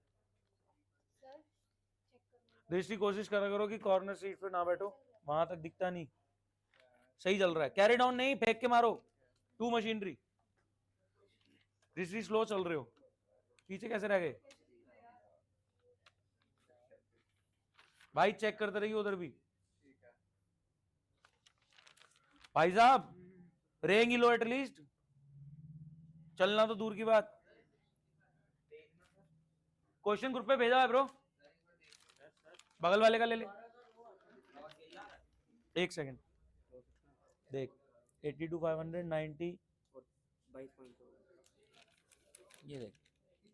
दूसरी कोशिश करा करो कि कॉर्नर सीट पे ना बैठो, वहां तक दिखता नहीं। सही चल रहा है, कैरी डाउन नहीं, फेंक के मारो। 2 मशीनरी, दूसरी स्लो चल रहे हो, पीछे कैसे रह गए भाई, चेक करते रहिए उधर भी। भाई साहब रहेंगी लो एटलीस्ट, चलना तो दूर की बात। क्वेश्चन ग्रुप पे भेजा है ब्रो, बगल वाले का ले ले। 1 सेकंड देख, 82,590, ये देख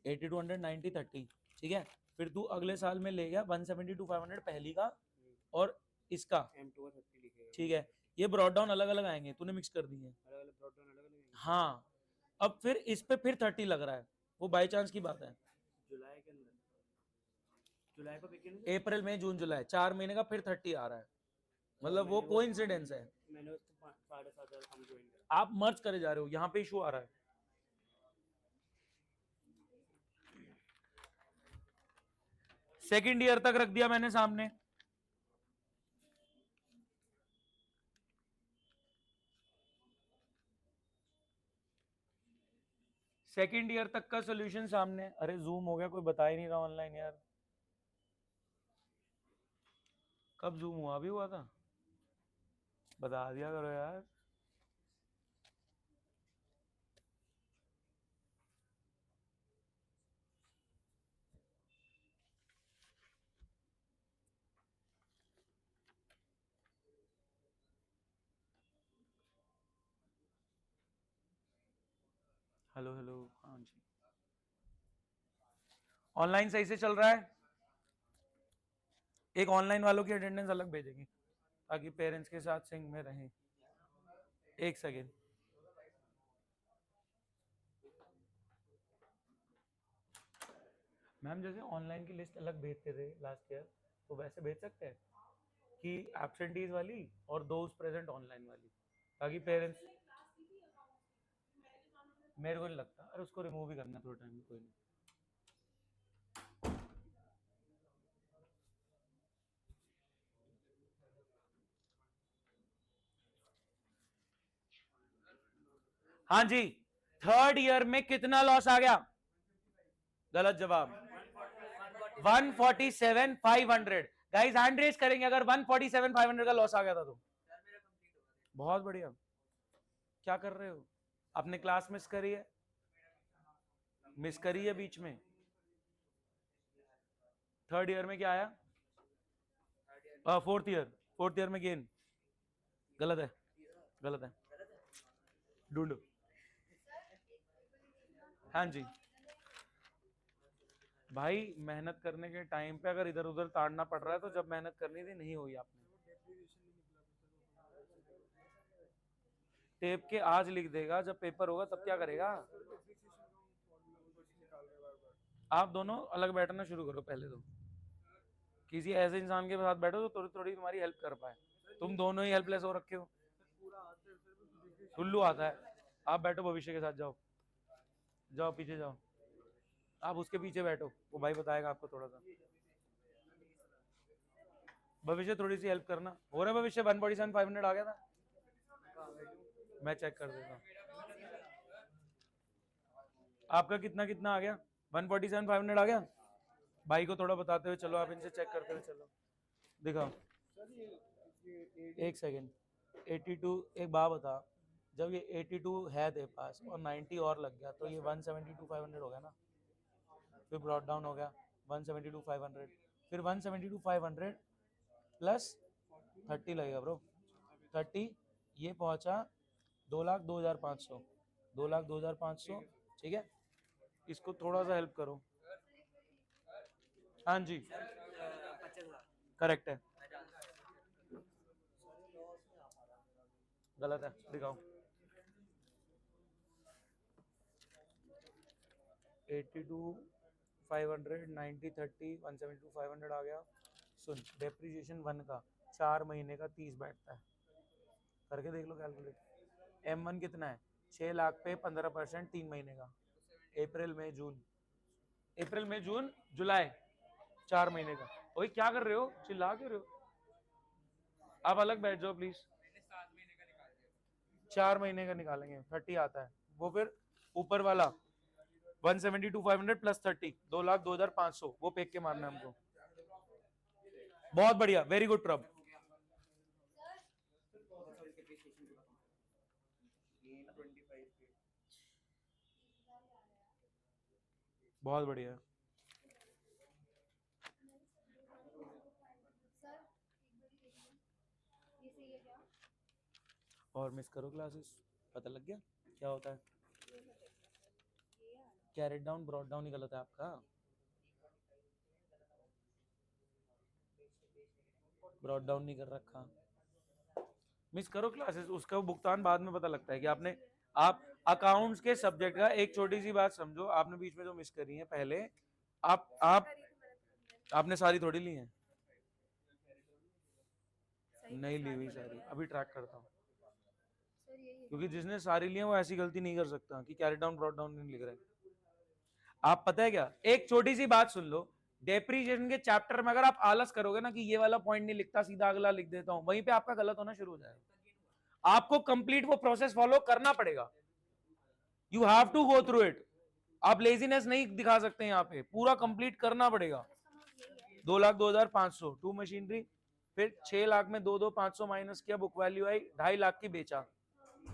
82,190 30, ठीक है। फिर तू अगले साल में ले गया 172,500 पहली का और इसका, ठीक है। ये ब्रॉड डाउन अलग अलग आएंगे, तूने मिक्स कर दिए। हाँ अब फिर इस पे फिर 30 लग रहा है, वो बाई चांस की बात है। जुलाई के अंदर, जुलाई को अप्रैल मई जून जुलाई 4 महीने का फिर 30 आ रहा है, मतलब वो कोइंसिडेंस है। मैंने उसको 7,500 कम ज्वाइन करा। आप मर्ज करे जा रहे हो, यहाँ पे इशू आ रहा है। सेकेंड ईयर तक रख दिया मैंने सामने, सेकेंड ईयर तक का सॉल्यूशन सामने। अरे जूम हो गया, कोई बता ही नहीं रहा ऑनलाइन यार, कब जूम हुआ, अभी हुआ था, बता दिया करो यार। हेलो हेलो, हाँ जी, ऑनलाइन सही से चल रहा है। एक ऑनलाइन वालों की अटेंडेंस अलग भेजेंगे ताकि पेरेंट्स के साथ सिंक में रहें। 1 सेकेंड, मैम जैसे ऑनलाइन की लिस्ट अलग भेजते थे लास्ट ईयर, तो वैसे भेज सकते हैं कि एब्सेंटीज वाली और दोस्त प्रेजेंट ऑनलाइन वाली, ताकि पेरेंट्स, मेरे को नहीं लगता, अरे उसको रिमूव ही करना थोड़ा टाइम, कोई नहीं। हाँ जी, थर्ड ईयर में कितना लॉस आ गया? गलत जवाब, 147,500। गाइस हैंड रेस करेंगे अगर 147,500 का लॉस आ गया था तो। बहुत बढ़िया, क्या कर रहे हो, आपने क्लास मिस करी है, मिस करी है बीच में। थर्ड ईयर में क्या आया? फोर्थ ईयर में गेन, गलत है, गलत है, ढूंढो। हाँ जी भाई, मेहनत करने के टाइम पे अगर इधर उधर ताड़ना पड़ रहा है तो जब मेहनत करनी थी नहीं हुई आपने। टेप के आज लिख देगा, जब पेपर होगा तब क्या करेगा? आप दोनों अलग बैठना शुरू करो पहले तो, किसी ऐसे इंसान के साथ बैठो तो थोड़ी थोड़ी तुम्हारी हेल्प कर पाए। तुम दोनों ही हेल्पलेस हो रखे हो, टुल्लू आता है। आप बैठो, भविष्य के साथ जाओ, जाओ पीछे जाओ, आप उसके पीछे बैठो, वो भाई बताएगा आपको थोड़ा सा। भविष्य थोड़ी सी हेल्प करना। हो रहा है भविष्य? 147,500 आ गया था, मैं चेक कर देता हूँ आपका कितना कितना आ गया। 147,500 आ गया। भाई को थोड़ा बताते हुए चलो, आप इनसे चेक करते हुए चलो, दिखाओ। एक सेकेंड, 82, एक बात बता, जब ये 82 है तेरे पास और 90 और लग गया तो ये 172,500 हो गया ना। फिर ब्रॉड डाउन हो गया 172,500, फिर 172,500 प्लस 30 लगेगा ब्रो, 30, ये पहुंचा 2,02,500, 2,02,500। ठीक है, इसको थोड़ा सा हेल्प करो। हाँ जी करेक्ट है, गलत है, दिखाओ। 82,500, 90, 30, 172,500 आ गया। सुन, डेप्रिसिएशन 1 का 4 महीने का 30 बैठता है, करके देख लो कैलकुलेट। M1 कितना है? 6 लाख पे 15%, 3 महीने का, अप्रैल मई जून, अप्रैल मई जून जुलाई, 4 महीने का। ओए क्या कर रहे हो, चिल्ला क्यों रहे हो? आप अलग बैठ जाओ प्लीज। 4 महीने का निकालेंगे, 30 आता है, वो फिर ऊपर वाला 172,500 प्लस 30, 2,02,500, वो पेक के मारना है हमको। बहुत बढ़िया, वेरी गुड प्रभ। बहुत बढ़िया। और मिस करो क्लासेस, पता लग गया क्या होता है। कैरेट डाउन ब्रॉड डाउन ही गलत है आपका, ब्रॉड डाउन नहीं कर रखा। मिस करो क्लासेस, उसका भुगतान बाद में पता लगता है कि आपने, आप अकाउंट्स के सब्जेक्ट का एक छोटी सी बात समझो, आपने बीच में जो मिस करी है पहले, आप आपने सारी थोड़ी ली है, नहीं ली हुई सारी, अभी ट्रैक करता हूँ, क्योंकि जिसने सारी ली है वो ऐसी गलती नहीं कर सकता कि कैरी डाउन ब्रॉड डाउन नहीं लिख रहे। आप पता है क्या, एक छोटी सी बात सुन लो, डेप्रीशिएशन के चैप्टर में अगर आप आलस करोगे ना कि ये वाला पॉइंट नहीं लिखता सीधा अगला लिख देता हूं, वहीं पे आपका गलत होना शुरू हो जाएगा। आपको कंप्लीट वो प्रोसेस फॉलो करना पड़ेगा, you have to go through it. आप लेजीनेस नहीं दिखा सकते, यहाँ पे पूरा कंप्लीट करना पड़ेगा। 2,02,500 टू मशीनरी, फिर 6 लाख में 2,2,500 माइनस किया, बुक वैल्यू आई 2.5 लाख की, बेचा,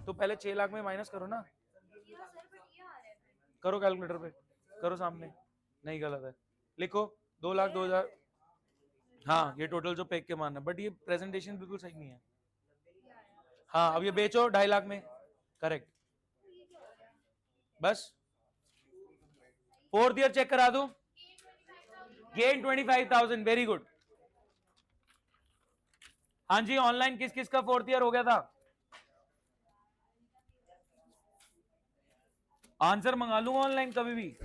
तो पहले 6 लाख में माइनस करो ना, करो कैलकुलेटर पे, करो सामने, नहीं गलत है, लिखो 2,02,000। हाँ ये टोटल जो पैक के मानना, बट ये प्रेजेंटेशन बिल्कुल सही नहीं है। हाँ अब ये बेचो 2.5 लाख में, करेक्ट। बस 4th ईयर चेक करा दूं, गेन 25,000, वेरी गुड। हाँ जी, ऑनलाइन किस किस का 4th ईयर हो गया था? आंसर मंगा लूंगा ऑनलाइन कभी भी।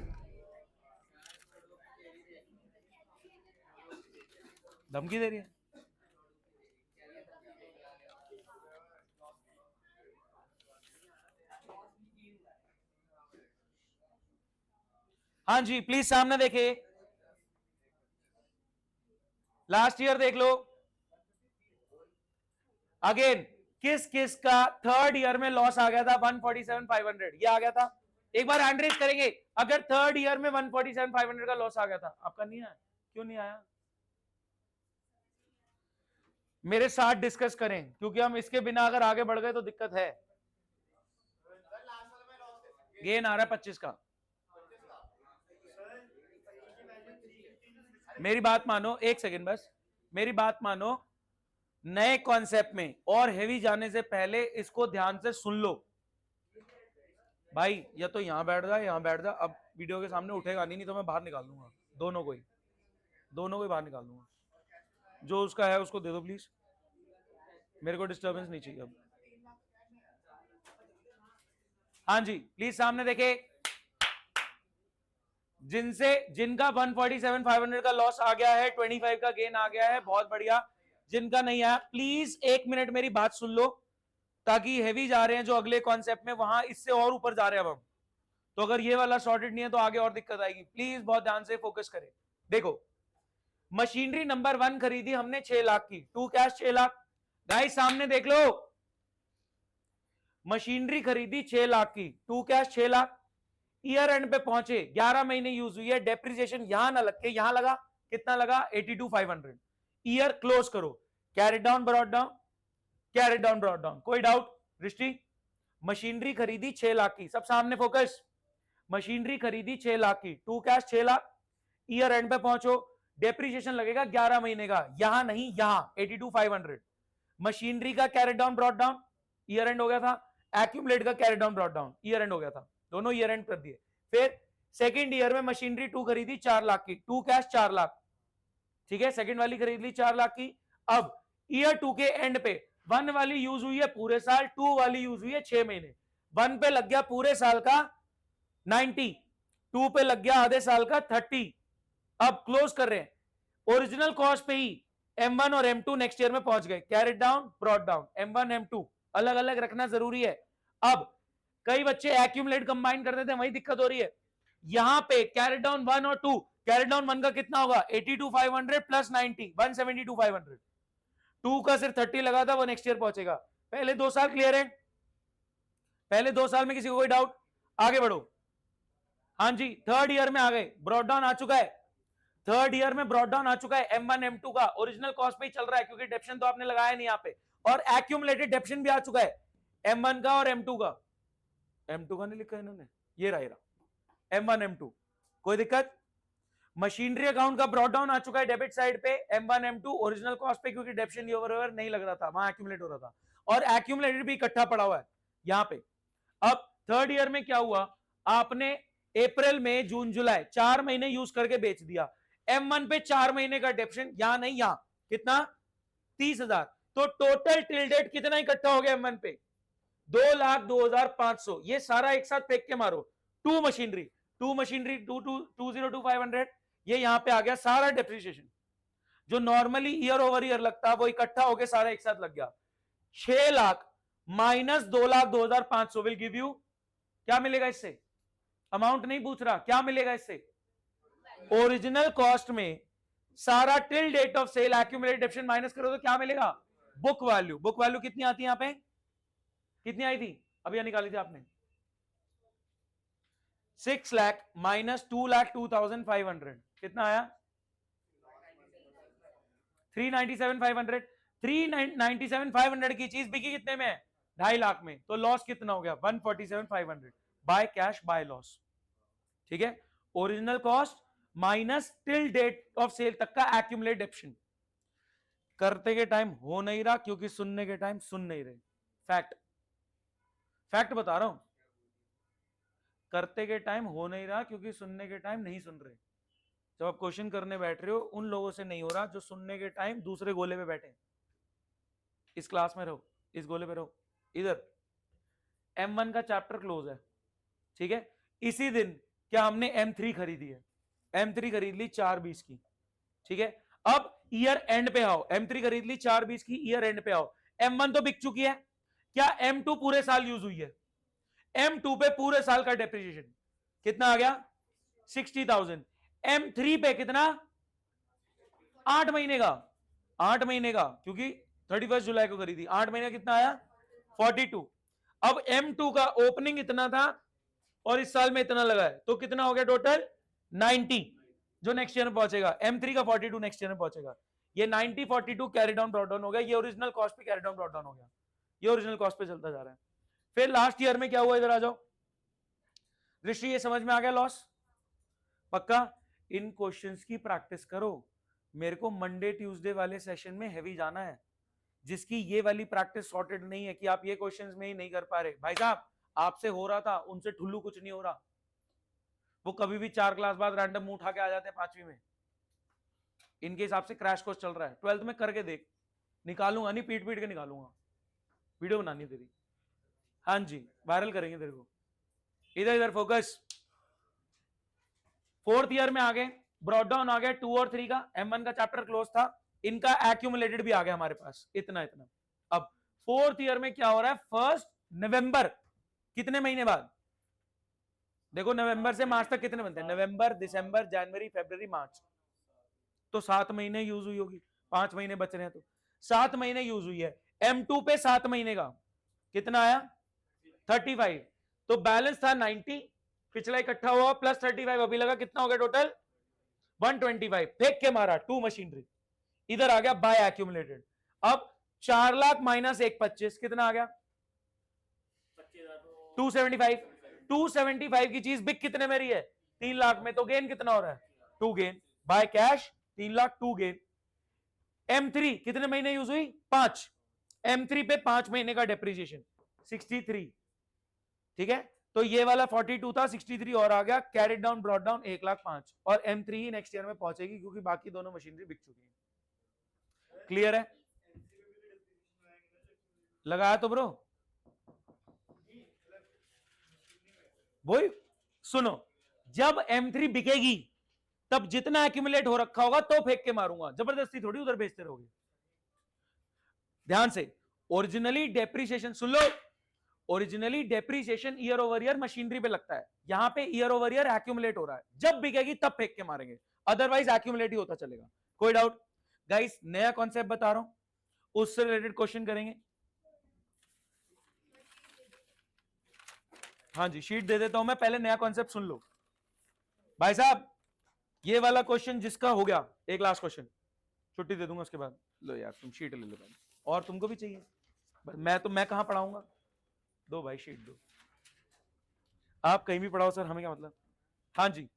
धमकी दे रही है। हाँ जी प्लीज सामने देखे, लास्ट ईयर देख लो। अगेन किस किस का 3rd ईयर में लॉस आ गया था 147,500, ये आ गया था? एक बार हैंड रेज करेंगे अगर 3rd ईयर में 147,500 का लॉस आ गया था। आपका नहीं आया, क्यों नहीं आया? मेरे साथ डिस्कस करें, क्योंकि हम इसके बिना अगर आगे बढ़ गए तो दिक्कत है। गेन आ रहा है 25 का। मेरी बात मानो, एक सेकेंड बस, मेरी बात मानो, नए कॉन्सेप्ट में और हेवी जाने से पहले इसको ध्यान से सुन लो। भाई या तो यहाँ बैठ जा, यहाँ बैठ जा, अब वीडियो के सामने उठेगा नहीं तो मैं बाहर निकाल दूंगा दोनों को ही बाहर निकाल दूंगा। जो उसका है उसको दे दो प्लीज, मेरे को डिस्टर्बेंस नहीं चाहिए अब। हाँ जी प्लीज सामने देखे, जिनका 147,500 का लॉस आ गया है, 25 का गेन आ गया है, बहुत बढ़िया। जिनका नहीं आया प्लीज 1 मिनट मेरी बात सुन लो, ताकि हैवी जा रहे हैं जो अगले कॉन्सेप्ट में, वहां इससे और ऊपर जा रहे हैं अब हम। तो अगर ये वाला सॉर्टेड नहीं है तो आगे और दिक्कत आएगी, प्लीज बहुत ध्यान से फोकस करें। देखो मशीनरी नंबर 1 खरीदी हमने 6 लाख की, टू कैश 6 लाख। गाइस सामने देख लो, मशीनरी खरीदी 6 लाख की, to cash 6 lakh. Year end पे पहुंचे, 11 महीने यूज हुई है, डेप्रिसिएशन यहां ना लग के यहां लगा, कितना लगा 82,500। ईयर क्लोज करो, carry down brought down, carry down brought down, कोई डाउट? दृष्टि मशीनरी खरीदी 6 लाख की, सब सामने फोकस। मशीनरी खरीदी 6 लाख की, to cash 6 lakh. Year end पे पहुंचो, डेप्रिसिएशन लगेगा 11 महीने का, यहां नहीं यहां 82,500। मशीनरी का carry down brought down, year and हो गया था। एक्यूमुलेट का carry down brought down, year and हो गया था, दोनों ईयर एंड कर दिए। फिर सेकंड ईयर में मशीनरी 2 खरीदी 4 लाख की, टू कैश 4 लाख, ठीक है। सेकंड वाली खरीद ली 4 लाख की। अब ईयर 2 के एंड पे 1 वाली यूज हुई है पूरे साल, 2 वाली यूज हुई है 6 महीने। 1 पे लग गया पूरे साल का 90, 2 पे लग गया आधे साल का 30। अब क्लोज कर रहे हैं, ओरिजिनल कॉस्ट पे ही M1 और M2 नेक्स्ट ईयर में पहुंच गए, carried down brought down, M1 M2 अलग अलग रखना जरूरी है। अब कई बच्चे एक्यूमुलेट कंबाइन करते थे, वही दिक्कत हो रही है। यहां पे कैरेट डाउन 1 और 2, कैरेट डाउन 1 का कितना होगा 82,500 प्लस 90, 172,500। 2 का सिर्फ 30 लगा था, वो नेक्स्ट ईयर पहुंचेगा। पहले 2 साल क्लियर है? पहले 2 साल में किसी को कोई डाउट? आगे बढ़ो। हाँ जी थर्ड ईयर में आ गए, ब्रॉट डाउन आ चुका है। थर्ड ईयर में ब्रॉट डाउन आ चुका है M1 M2 का, ओरिजिनल कॉस्ट पे ही चल रहा है क्योंकि डेप्शन तो आपने लगाया नहीं यहाँ पे, और एक्यूमुलेटेड डेप्शन भी आ चुका है M1 का और M2 का। M2 का नहीं लिखा इन्होंने, ये रहा M1 M2, कोई दिक्कत? मशीनरी अकाउंट का ब्रॉट डाउन आ चुका है डेबिट साइड पे M1 M2 ओरिजिनल कॉस्ट पे, क्योंकि डेप्शन ओवर नहीं लग रहा था, वहां एक्यूमुलेट हो रहा था, और एक्यूमुलेटेड भी इकट्ठा पड़ा हुआ है यहाँ पे। अब थर्ड ईयर में क्या हुआ, आपने अप्रैल मई जून जुलाई 4 महीने यूज करके बेच दिया। M1 पे 4 महीने का डेप्शन, यहां नहीं यहां, कितना 30,000। तो टोटल टिल डेट कितना इकट्ठा हो गया M1 पे 2,02,500। ये सारा एक साथ फेंक के मारो, टू मशीनरी 2,02,500, ये यहां पे आ गया सारा डेप्रिसिएशन। जो नॉर्मली ईयर ओवर ईयर लगता है वो इकट्ठा होके सारा एक साथ लग गया। 6 lakh minus 2,02,500 will give you, क्या मिलेगा इससे? अमाउंट नहीं पूछ रहा, क्या मिलेगा इससे? ओरिजिनल कॉस्ट में सारा till date of sale accumulated depreciation minus करो तो क्या मिलेगा? Book value. बुक वैल्यू कितनी आती है यहां पे? कितनी आई थी अभी, यहां निकाली थी आपने? 6 लाख माइनस 2,02,500, कितना आया? 397,500। 397,500 की चीज बिकी कितने में? 2.5 लाख में। तो लॉस कितना हो गया? 147,500 बाय कैश बाय लॉस, ठीक है। Original cost minus till date of sale तक का एक्यूमुलेट डेप्शन। करते के टाइम हो नहीं रहा क्योंकि सुनने के टाइम सुन नहीं रहे। फैक्ट, फैक्ट बता रहा हूं, करते के टाइम हो नहीं रहा क्योंकि सुनने के टाइम नहीं सुन रहे। जब आप क्वेश्चन करने बैठ रहे हो उन लोगों से नहीं हो रहा जो सुनने के टाइम दूसरे गोले पे बैठे। इस क्लास में रहो, इस गोले पे रहो। इधर M1 का चैप्टर क्लोज है, ठीक है। इसी दिन क्या हमने M3 खरीदी है, M3 खरीद ली 420 की, ठीक है। अब ईयर एंड पे आओ, M3 खरीद ली 420 की, ईयर एंड पे आओ। M1 तो बिक चुकी है, क्या M2 पूरे साल यूज हुई है? M2 पे पूरे साल का डेप्रिसिएशन कितना आ गया? 60,000। M3 पे कितना? 8 महीने का, 8 महीने का, क्योंकि 31 जुलाई को खरीदी, 8 महीने कितना आया? 42। अब M2 का ओपनिंग इतना था और इस साल में इतना लगा है, तो कितना हो गया टोटल? 90, जो नेक्स्ट ईयर में पहुंचेगा। M3 का 42 नेक्स्ट ईयर में पहुंचेगा। ये 90 42 कैरी डाउन ब्रॉट डाउन हो गया, ये ओरिजिनल कॉस्ट पे कैरी डाउन ब्रॉट डाउन हो गया, ये ओरिजिनल कॉस्ट पे चलता जा रहा है। फिर लास्ट ईयर में क्या हुआ, इधर आ जाओ ऋषि, ये समझ में आ गया लॉस? पक्का? इन क्वेश्चंस की प्रैक्टिस करो, मेरे को मंडे ट्यूसडे वाले सेशन में हैवी जाना है। जिसकी ये वाली प्रैक्टिस सॉर्टेड नहीं है कि आप ये क्वेश्चंस में ही नहीं कर पा रहे, भाई साहब आपसे हो रहा था, उनसे ठुल्लू कुछ नहीं हो रहा। वो कभी भी 4 क्लास बाद रैंडम मुंह उठा के आ जाते हैं 5वीं में। इनके हिसाब से क्रैश कोर्स चल रहा है। 12th में करके देख, निकालूंगा नहीं, पीट पीट के निकालूंगा। वीडियो बनानी तेरी, हाँ जी, वायरल करेंगे तेरे को। इधर इधर फोकस। 4th ईयर में आ गए, ब्रॉड डाउन आ गया 2 और 3 का। M1 का चैप्टर क्लोज था, इनका एक्यूमुलेटेड भी आ गया हमारे पास, इतना इतना। अब 4th ईयर में क्या हो रहा है, 1 नवंबर, कितने महीने बाद देखो, नवंबर से मार्च तक कितने बनते हैं, नवंबर, दिसंबर, जनवरी, फरवरी, मार्च, तो 7 महीने यूज हुई होगी, 5 महीने बच रहे हैं, तो 7 महीने यूज हुई है। M2 पे 7 महीने का कितना आया, 35, तो बैलेंस था 90, पिछला इकट्ठा हुआ प्लस 35, अभी लगा कितना हो गया टोटल 125, फेंक के मारा 2 मशीनरी, इधर आ गया बाय एक्यूमुलेटेड। अब 4 लाख माइनस 125 कितना आ गया 275। 275 की चीज बिक कितने में रही है 3 लाख में, तो गेन कितना हो रहा है 2 gain by cash, 3 lakh 2 gain. M3 कितने महीने यूज हुई 5, M3 पे 5 महीने का डेप्रिसिएशन 63, ठीक है, तो ये वाला 42 था, 63 और आ गया, कैरिड डाउन ब्रॉट डाउन 1,05,000, और M3 ही नेक्स्ट ईयर में पहुंचेगी क्योंकि बाकी दोनों मशीनरी बिक चुकी है। क्लियर है, लगाया तो ब्रो, वही सुनो, जब M3 बिकेगी तब जितना एक्यूमुलेट हो रखा होगा तो फेंक के मारूंगा, जबरदस्ती थोड़ी उधर बेचते रहोगे। ध्यान से, ओरिजिनली डेप्रिसिएशन सुन लो, originally depreciation year over year machinery पे लगता है, यहां पे ईयर ओवर ईयर एक्यूमुलेट हो रहा है, जब बिकेगी तब फेंक के मारेंगे, अदरवाइज एक्यूमुलेट ही होता चलेगा। कोई डाउट गाइस, नया कॉन्सेप्ट बता रहा हूं, उससे रिलेटेड क्वेश्चन करेंगे। हाँ जी, शीट दे देता हूं मैं, पहले नया कॉन्सेप्ट सुन लो भाई साहब। ये वाला क्वेश्चन जिसका हो गया, एक लास्ट क्वेश्चन, छुट्टी दे दूंगा उसके बाद। लो यार तुम शीट ले लो पहले, और तुमको भी चाहिए, मैं कहां पढ़ाऊंगा, दो भाई शीट दो, आप कहीं भी पढ़ाओ सर, हमें क्या मतलब। हाँ जी,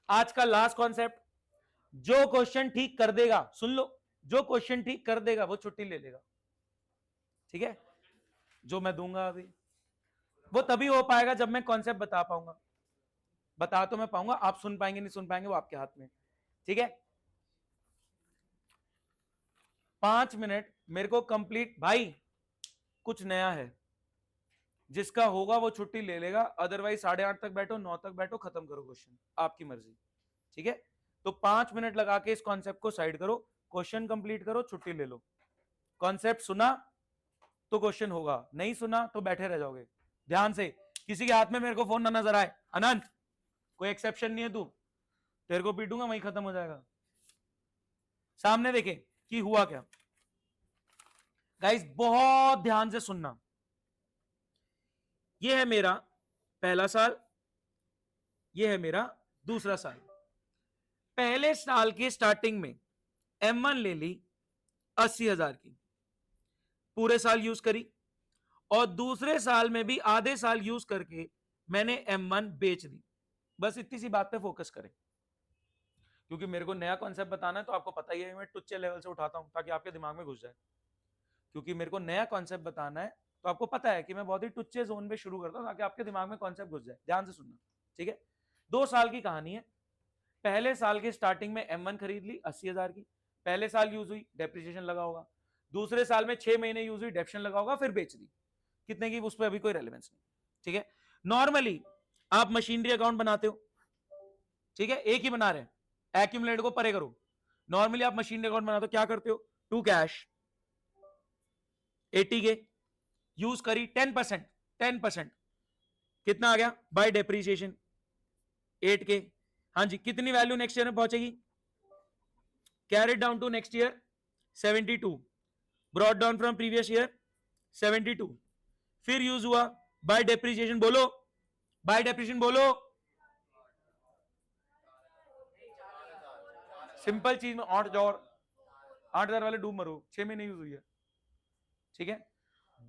आज का लास्ट कॉन्सेप्ट, जो क्वेश्चन ठीक कर देगा, सुन लो, जो क्वेश्चन ठीक कर देगा वो छुट्टी ले लेगा, ठीक है, जो मैं दूंगा अभी वो तभी हो पाएगा जब मैं कॉन्सेप्ट बता पाऊंगा, बता तो मैं पाऊंगा, आप सुन पाएंगे नहीं सुन पाएंगे वो आपके हाथ में, ठीक है। 5 मिनट मेरे को कंप्लीट, भाई कुछ नया है, जिसका होगा वो छुट्टी ले लेगा, अदरवाइज 8:30 तक बैठो, 9 तक बैठो, खत्म करो क्वेश्चन, आपकी मर्जी, ठीक है। तो 5 मिनट लगा के इस कॉन्सेप्ट को साइड करो, क्वेश्चन कंप्लीट करो, छुट्टी ले लो। कॉन्सेप्ट सुना तो क्वेश्चन होगा, नहीं सुना तो बैठे रह जाओगे। ध्यान से, किसी के हाथ में मेरे को फोन ना नजर आए, अनंत कोई एक्सेप्शन नहीं है, तू तेरे को पीटूंगा, वहीं खत्म हो जाएगा। सामने देखे कि हुआ क्या, गाइस बहुत ध्यान से सुनना। यह है मेरा पहला साल, यह है मेरा दूसरा साल। पहले साल के स्टार्टिंग में M1 ले ली 80,000 की, पूरे साल यूज करी, और दूसरे साल में भी आधे साल यूज करके मैंने M1 बेच दी। बस इतनी सी बात पे फोकस करें, क्योंकि मेरे को नया कॉन्सेप्ट बताना है, तो आपको पता ही है मैं टुच्चे लेवल से उठाता हूं ताकि आपके दिमाग में घुस जाए, क्योंकि मेरे को नया कॉन्सेप्ट बताना है, तो आपको पता है कि मैं बहुत ही टुच्चे जोन पे शुरू करता हूं ताकि आपके दिमाग में कॉन्सेप्ट घुस जाए। ध्यान से सुनना, ठीक है। 2 साल की कहानी है। पहले साल के स्टार्टिंग में M1 खरीद ली 80,000 की, पहले साल यूज हुई, डेप्रिसिएशन लगा होगा, दूसरे साल में 6 महीने यूज हुई, डेप्शन लगा होगा, फिर बेच दी, कितने की उस पर अभी कोई रेलेवेंस नहीं, ठीक है। नॉर्मली आप मशीनरी अकाउंट बनाते हो, ठीक है, एक ही बना रहे हैं, एक्यूमुलेट को परे करो। नॉर्मली आप मशीनरी अकाउंट बनाते हो, क्या करते हो, टू कैश 80 के यूज करी, 10% कितना आ गया बाय डेप्रिसिएशन 8 के। हाँ जी, कितनी वैल्यू नेक्स्ट ईयर में पहुंचेगी, carried down to next year 72, brought down from previous year 72, फिर यूज हुआ बाय डेप्रिसिएशन, बोलो बाय डेप्रिसिएशन बोलो, सिंपल चीज में 8,000 वाले डूब मरो, 6 महीने यूज हुई है, ठीक है।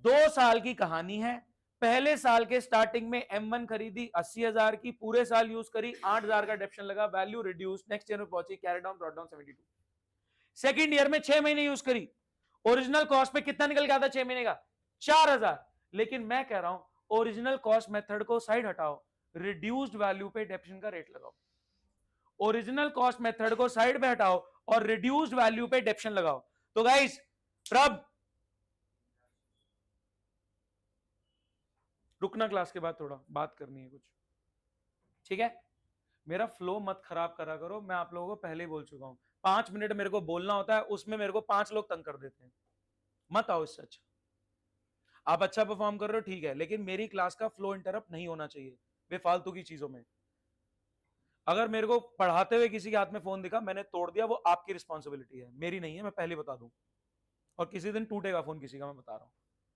2 साल की कहानी है। पहले साल के स्टार्टिंग में M1 खरीदी 80,000 की, पूरे साल यूज करी, 8,000 का डेप्शन लगा, वैल्यू रिड्यूस, नेक्स्ट ईयर में पहुंची, carry down brought down 72। Second year में 6 महीने यूज करी, ओरिजिनल कॉस्ट पे कितना निकल के आता 6 महीने का 4,000, लेकिन मैं कह रहा हूं ओरिजिनल कॉस्ट मेथड को साइड हटाओ, रिड्यूस्ड वैल्यू पे डेप्रिसिएशन का रेट लगाओ। ओरिजिनल कॉस्ट मेथड को साइड पे हटाओ और रिड्यूस्ड वैल्यू पे डेप्रिसिएशन लगाओ। तो गाइस प्रभ रुकना, क्लास के बाद थोड़ा बात करनी है कुछ, ठीक है? मेरा फ्लो मत खराब करा करो, मैं आप लोगों को पहले ही बोल चुका हूं 5 मिनट मेरे को बोलना होता है, उसमें मेरे को 5 लोग तंग कर देते हैं। मत आओ इससे अच्छा। आप अच्छा परफॉर्म कर रहे हो ठीक है, लेकिन मेरी क्लास का फ्लो इंटरप्ट नहीं होना चाहिए बेफालतू की चीजों में। अगर मेरे को पढ़ाते हुए किसी के हाथ में फोन दिखा, मैंने तोड़ दिया, वो आपकी रिस्पॉन्सिबिलिटी है, मेरी नहीं है, मैं पहले बता दूं। और किसी दिन टूटेगा फोन किसी का, मैं बता रहा हूं,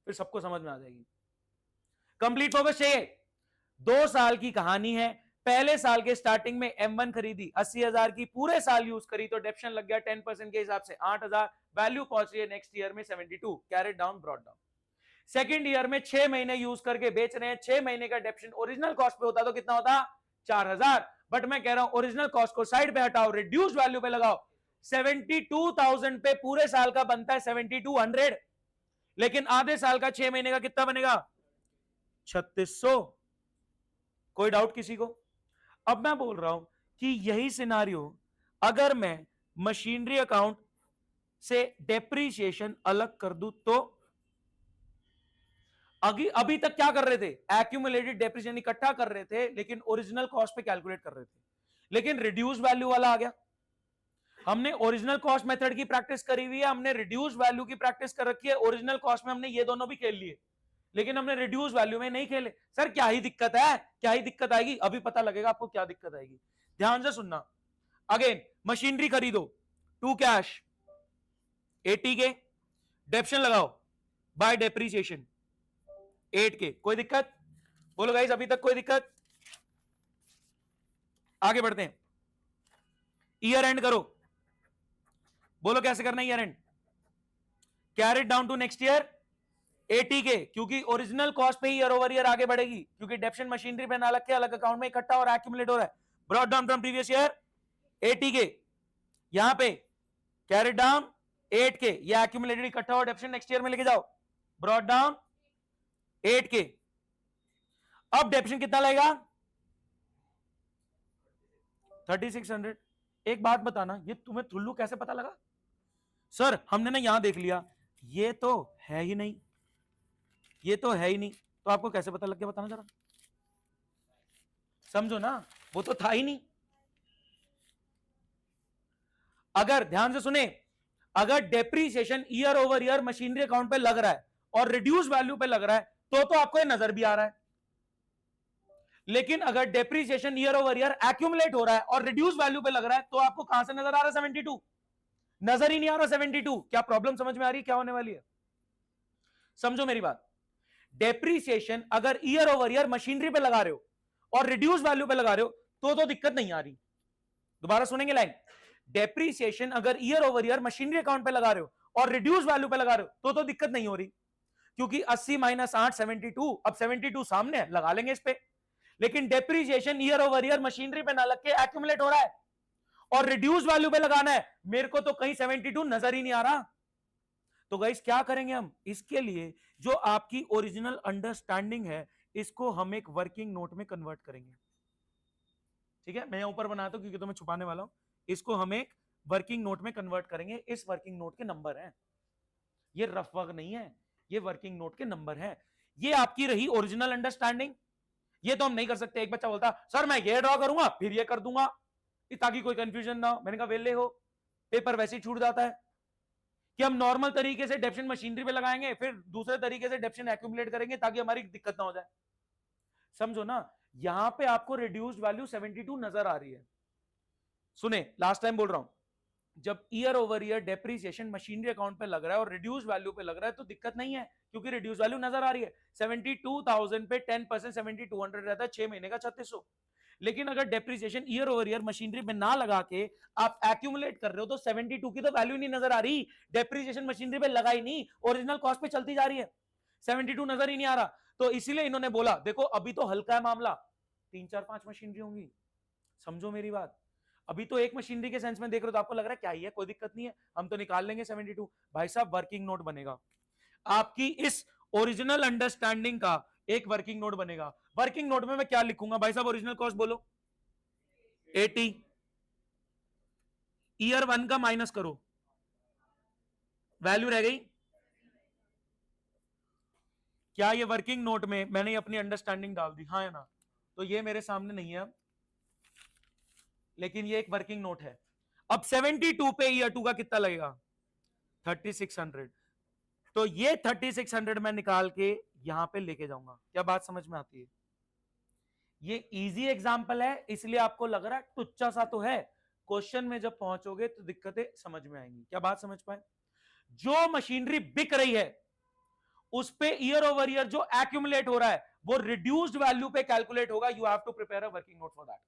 फिर सबको समझ में आ जाएगी। कंप्लीट फोकस चाहिए। 2 साल की कहानी है। पहले साल के स्टार्टिंग में M1 खरीदी 80,000 की, पूरे साल यूज करी तो डेप्शन लग गया 10% के हिसाब से 8,000, वैल्यू पहुंच रही है नेक्स्ट ईयर में 72, carried down brought down. Second year में 6 महीने यूज करके बेच रहे हैं, 6 महीने का डेप्शन ओरिजिनल कॉस्ट पे होता तो कितना होता? 4,000। बट मैं कह रहा हूं ओरिजिनल कॉस्ट को साइड पे हटाओ, रिड्यूस वैल्यू पे लगाओ, 72,000 पे पूरे साल का बनता है 7,200, लेकिन आधे साल का 6 महीने का कितना बनेगा? 3,600। कोई डाउट किसी को? अब मैं बोल रहा हूं कि यही सिनारियो अगर मैं मशीनरी अकाउंट से डेप्रीशिएशन अलग कर दूं तो अभी तक क्या कर रहे थे? एक्यूमुलेटेड डेप्रिसिएशन इकट्ठा कर रहे थे, लेकिन ओरिजिनल कॉस्ट पे कैलकुलेट कर रहे थे, लेकिन रिड्यूस वैल्यू वाला आ गया। हमने ओरिजिनल कॉस्ट मेथड की प्रैक्टिस करी हुई है, हमने रिड्यूस वैल्यू की प्रैक्टिस कर रखी है, ओरिजिनल कॉस्ट में हमने ये दोनों भी खेल लिए, लेकिन हमने रिड्यूस वैल्यू में नहीं खेले। सर क्या ही दिक्कत है? क्या ही दिक्कत आएगी? अभी पता लगेगा आपको क्या दिक्कत आएगी, ध्यान से सुनना। अगेन मशीनरी खरीदो, टू कैश 80 के, डेप्शन लगाओ बाय डेप्रीसिएशन 8 के। कोई दिक्कत? बोलो गाइस, अभी तक कोई दिक्कत? आगे बढ़ते हैं। ईयर एंड करो, बोलो कैसे करना है year end? Carried down to next year 80 के, क्योंकि ओरिजिनल कॉस्ट पे ही ईयर ओवर ईयर आगे बढ़ेगी, क्योंकि डेप्शन मशीनरी पे ना लग के अलग अकाउंट में इकट्ठा और एक्यूमुलेट हो रहा है। Brought down from previous year 80 के, यहां पे कैरेट डाउन 8 के, ये एक्यूमुलेटेड इकट्ठा और डेप्शन नेक्स्ट ईयर में लेके जाओ, ब्रॉट डाउन 8 के। अब डेप्शन कितना लगेगा? 3,600। एक बात बताना, ये तुम्हें थुल्लू कैसे पता लगा? सर हमने ना यहां देख लिया, ये तो है ही नहीं, ये तो है ही नहीं, तो आपको कैसे पता लग गया? बताना जरा, समझो ना, वो तो था ही नहीं। अगर ध्यान से सुने, अगर depreciation year over year machinery account पे लग रहा है और रिड्यूस वैल्यू पे लग रहा है तो आपको ये नजर भी आ रहा है, लेकिन अगर depreciation year over year accumulate हो रहा है और रिड्यूस वैल्यू पे लग रहा है तो आपको कहां से नजर आ रहा है? 72 नजर ही नहीं आ रहा। 72 क्या प्रॉब्लम समझ में आ रही है? क्या होने वाली है? समझो मेरी बात। डेप्रीसिएशन अगर ईयर ओवर ईयर मशीनरी पे लगा रहे हो और रिड्यूस वैल्यू पे लगा रहे हो तो दिक्कत नहीं आ रही। दोबारा सुनेंगे लाइन, डेप्रीसिएशन अगर year over year machinery account पे लगा रहे हो और रिड्यूस वैल्यू पे लगा रहे हो तो दिक्कत नहीं हो रही, क्योंकि 80 माइनस 8 72, अब 72 सामने है, लगा लेंगे इस पे। लेकिन depreciation year over year machinery पे ना लग के एक्यूमुलेट हो रहा है और रिड्यूस वैल्यू पे लगाना है, मेरे को तो कहीं 72 नजर ही नहीं आ रहा। तो गाइस क्या करेंगे हम? इसके लिए जो आपकी ओरिजिनल अंडरस्टैंडिंग है, इसको हम एक वर्किंग नोट में कन्वर्ट करेंगे। ठीक है, मैं ऊपर बनाता हूं क्योंकि तो मैं छुपाने वाला हूं। इसको हम एक वर्किंग नोट में कन्वर्ट करेंगे। इस वर्किंग नोट के नंबर हैं, ये रफ वर्क नहीं है, ये वर्किंग नोट के नंबर हैं। ये आपकी रही ओरिजिनल अंडरस्टैंडिंग। ये तो हम नहीं कर सकते। एक बच्चा बोलता सर मैं ये ड्रॉ करूंगा फिर ये कर दूंगा, ताकि कोई कंफ्यूजन ना हो। मैंने कहा वेले हो, पेपर वैसे ही छूट जाता है कि हम नॉर्मल तरीके से डेप्शन मशीनरी पे लगाएंगे, फिर दूसरे तरीके से डेप्शन एक्यूमुलेट करेंगे ताकि हमारी दिक्कत ना हो जाए। समझो ना, यहां पे आपको रिड्यूस्ड वैल्यू 72 नजर आ रही है। सुने, लास्ट टाइम बोल रहा हूं, जब year over year depreciation machinery account पे लग रहा है और रिड्यूस वैल्यू पे लग रहा है तो दिक्कत नहीं है, क्योंकि रिड्यूस वैल्यू नजर आ रही है। 72,000 पे 10% 7,200 रहता है, 6 महीने का 3,600। लेकिन अगर depreciation year over year machinery में ना लगा के आप एक्यूमुलेट कर रहे हो तो 72 की तो वैल्यू नहीं नजर आ रही। डेप्रीसिएशन मशीनरी पे लगा ही नहीं, ओरिजिनल कॉस्ट पे चलती जा रही है, 72 नजर ही नहीं आ रहा। तो इसीलिए इन्होंने बोला देखो अभी तो हल्का है मामला, 3 4 5 मशीनरी होंगी। समझो मेरी बात, अभी तो एक मशीनरी के सेंस में देख रहे हो तो आपको लग रहा है क्या ही है, कोई दिक्कत नहीं है, हम तो निकाल लेंगे 72। भाई साहब वर्किंग नोट बनेगा आपकी इस ओरिजिनल अंडरस्टैंडिंग का एक वर्किंग नोट बनेगा। वर्किंग नोट में मैं क्या लिखूंगा भाई साहब? ओरिजिनल कॉस्ट बोलो 80, ईयर 1 का माइनस करो, वैल्यू रह गई। क्या ये वर्किंग नोट में मैंने अपनी अंडरस्टैंडिंग डाल दी? हाँ है ना? तो ये मेरे सामने नहीं है, लेकिन ये एक वर्किंग नोट है। अब 72 पे ईयर 2 का कितना लगेगा? 3600। तो ये 3600 मैं निकाल के यहां पे लेके जाऊंगा। क्या बात समझ में आती है? ये इजी एग्जांपल है, इसलिए आपको लग रहा है टुच्चा सा तो है, क्वेश्चन में जब पहुंचोगे तो दिक्कतें समझ में आएंगी। क्या बात समझ पाए? जो मशीनरी बिक रही है उस पे ईयर ओवर ईयर जो एक्यूमुलेट हो रहा है वो रिड्यूस्ड वैल्यू पे कैलकुलेट होगा। You have to prepare a working note for that.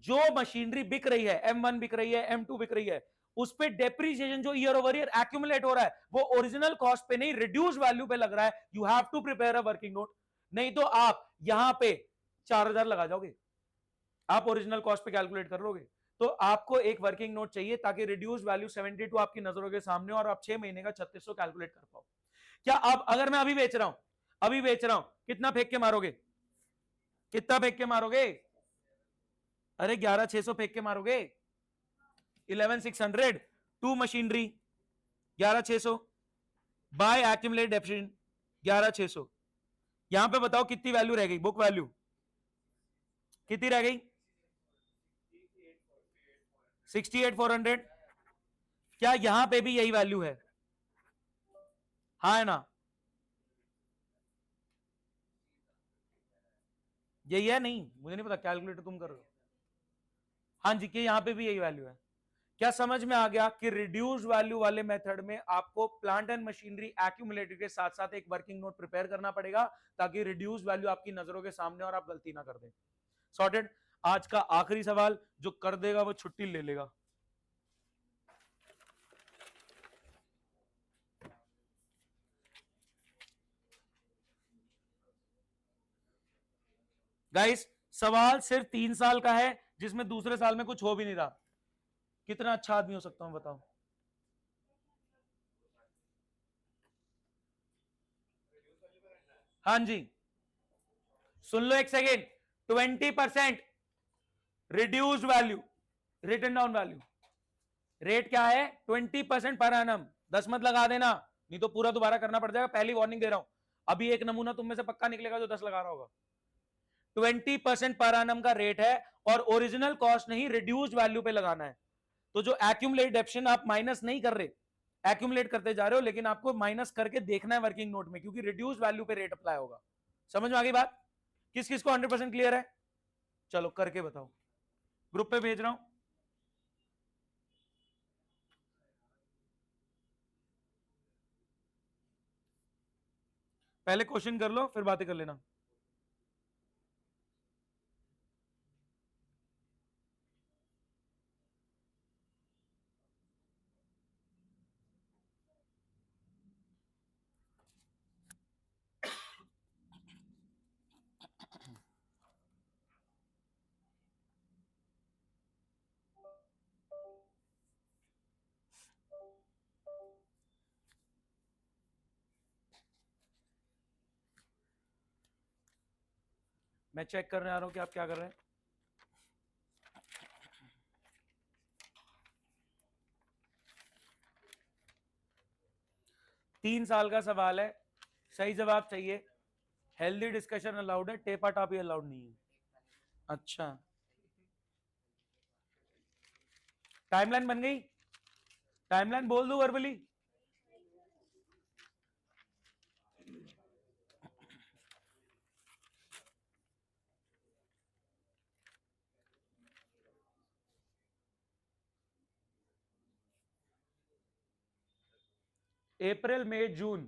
जो मशीनरी बिक रही है, M1 बिक रही है, M2 बिक रही है, उस पे डेप्रीसिएशन जो ईयर ओवर ईयर एक्यूमुलेट हो रहा है वो ओरिजिनल कॉस्ट पे नहीं, रिड्यूस वैल्यू पे लग रहा है। You have to prepare a working note. नहीं तो आप यहां पे 4000 लगा जाओगे, आप ओरिजिनल कॉस्ट पे कैलकुलेट कर लोगे। तो आपको एक वर्किंग नोट चाहिए ताकि रिड्यूस वैल्यू 72 आपकी नजरों के सामने और आप 6 महीने का 3600 कैलकुलेट कर पाओ। क्या अब अगर मैं अभी बेच रहा हूं, कितना फेंक के मारोगे? कितना फेंक के मारोगे? अरे 11600 फेंक के मारोगे। 11600 to machinery 11600 by accumulate depreciation 11600। यहां पे बताओ कितनी वैल्यू रह गई? बुक वैल्यू कितनी रह गई? 68400। क्या यहां पे भी यही वैल्यू है? हाँ है ना? यही है? नहीं मुझे नहीं पता, कैलकुलेटर तुम कर रहे हो। हाँ जी, कि यहां पे भी यही वैल्यू है। क्या समझ में आ गया कि रिड्यूस वैल्यू वाले मेथड में आपको प्लांट एंड मशीनरी एक्यूमुलेटेड के साथ साथ एक वर्किंग नोट प्रिपेयर करना पड़ेगा ताकि रिड्यूस वैल्यू आपकी नजरों के सामने और आप गलती ना कर दें। सॉर्टेड। आज का आखिरी सवाल, जो कर देगा वो छुट्टी ले लेगा। गाइस सवाल सिर्फ 3 साल का है जिसमें दूसरे साल में कुछ हो भी नहीं रहा। कितना अच्छा आदमी हो सकता हूं बताओ? हाँ जी, सुन लो एक second. 20% reduced value, written down value. Rate क्या है? 20% पर एनम। 10 मत लगा देना, नहीं तो पूरा दोबारा करना पड़ जाएगा। पहली वार्निंग दे रहा हूं। अभी एक नमूना तुम में से पक्का निकलेगा जो 10 लगा रहा होगा। 20% पर एनम का रेट है और ओरिजिनल कॉस्ट नहीं, रिड्यूस्ड वैल्यू पे लगाना है। तो जो एक्यूमुलेट डेप्शन आप माइनस नहीं कर रहे, एक्यूमुलेट करते जा रहे हो, लेकिन आपको माइनस करके देखना है वर्किंग नोट में, क्योंकि रिड्यूस वैल्यू पे रेट अप्लाई होगा। समझ में आ गई बात? किस किस को 100% क्लियर है? चलो करके बताओ, ग्रुप पे भेज रहा हूं। पहले क्वेश्चन कर लो फिर बातें कर लेना। मैं चेक करने आ रहा हूं कि आप क्या कर रहे हैं। तीन साल का सवाल है, सही जवाब चाहिए। हेल्दी डिस्कशन अलाउड है, टेपा टापी अलाउड नहीं है। अच्छा, टाइमलाइन बन गई? टाइमलाइन बोल दो वर्बली। अप्रैल मई जून,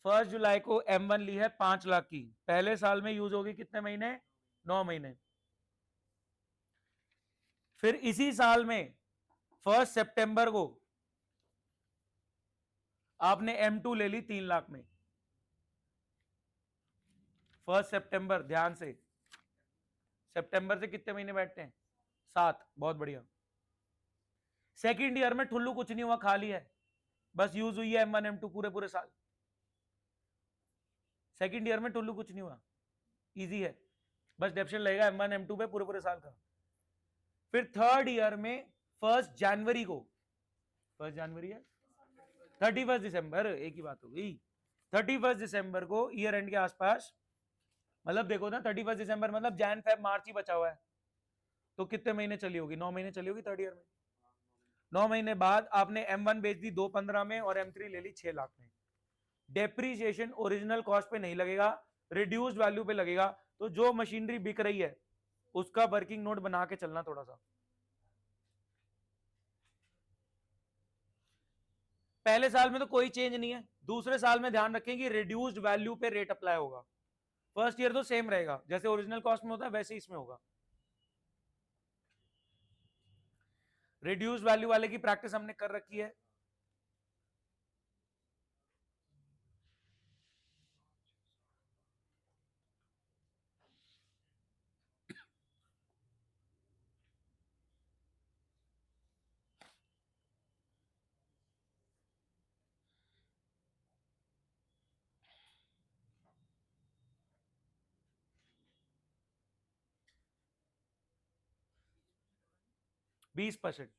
1 जुलाई को M1 ली है 5 लाख की, पहले साल में यूज होगी कितने महीने? 9 महीने। फिर इसी साल में 1 सितंबर को आपने M2 ले ली 3 लाख में। 1 सितंबर, ध्यान से, सितंबर से कितने महीने बैठते हैं? 7। बहुत बढ़िया। सेकेंड ईयर में ठुल्लू कुछ नहीं हुआ, खाली है, बस यूज हुई है M1 M2 पूरे पूरे साल। सेकंड ईयर में टुल्लू कुछ नहीं हुआ, इजी है, बस डेप्शन लगेगा M1 M2 पे पूरे पूरे साल का। फिर थर्ड ईयर में 1 जनवरी को, 1 जनवरी है 31 दिसंबर, एक ही बात हो गई, 31 दिसंबर को ईयर एंड के आसपास, मतलब देखो ना 31 दिसंबर मतलब जैन फेब मार्च ही बचा हुआ है, तो कितने महीने चली होगी, 9 महीने चली होगी थर्ड ईयर में। 9 महीने बाद आपने M1 बेच दी 215 में और M3 ले ली 6 लाख में। डेप्रीसिएशन ओरिजिनल कॉस्ट पे नहीं लगेगा, रिड्यूस्ड वैल्यू पे लगेगा। तो जो मशीनरी बिक रही है उसका वर्किंग नोट बना के चलना थोड़ा सा। पहले साल में तो कोई चेंज नहीं है, दूसरे साल में ध्यान रखें कि रिड्यूस्ड वैल्यू पे रेट अप्लाई होगा। फर्स्ट ईयर तो सेम रहेगा, जैसे ओरिजिनल कॉस्ट में होता है वैसे इसमें होगा। रिड्यूस्ड वैल्यू वाले की प्रैक्टिस हमने कर रखी है। बीस %।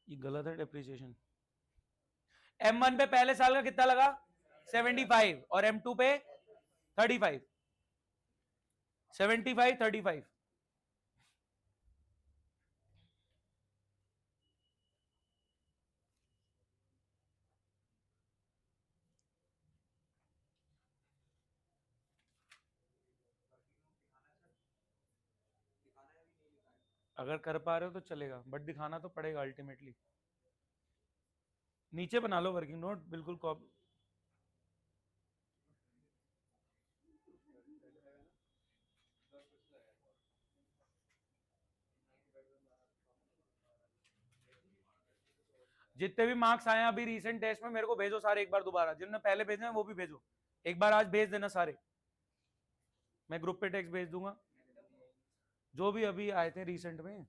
ये गलत है डेप्रीसिएशन। M1 पे पहले साल का कितना लगा 75 और M2 पे 35, 75 35। अगर कर पा रहे हो तो चलेगा, बट दिखाना तो पड़ेगा अल्टीमेटली। नीचे बना लो वर्किंग नोट बिल्कुल कॉपी। जितने भी मार्क्स आए अभी रीसेंट टेस्ट में मेरे को भेजो सारे एक बार दोबारा, जिन्होंने पहले भेजे हैं वो भी भेजो एक बार, आज भेज देना सारे, मैं ग्रुप पे टेक्स्ट भेज दूंगा जो भी अभी आए थे रिसेंट में।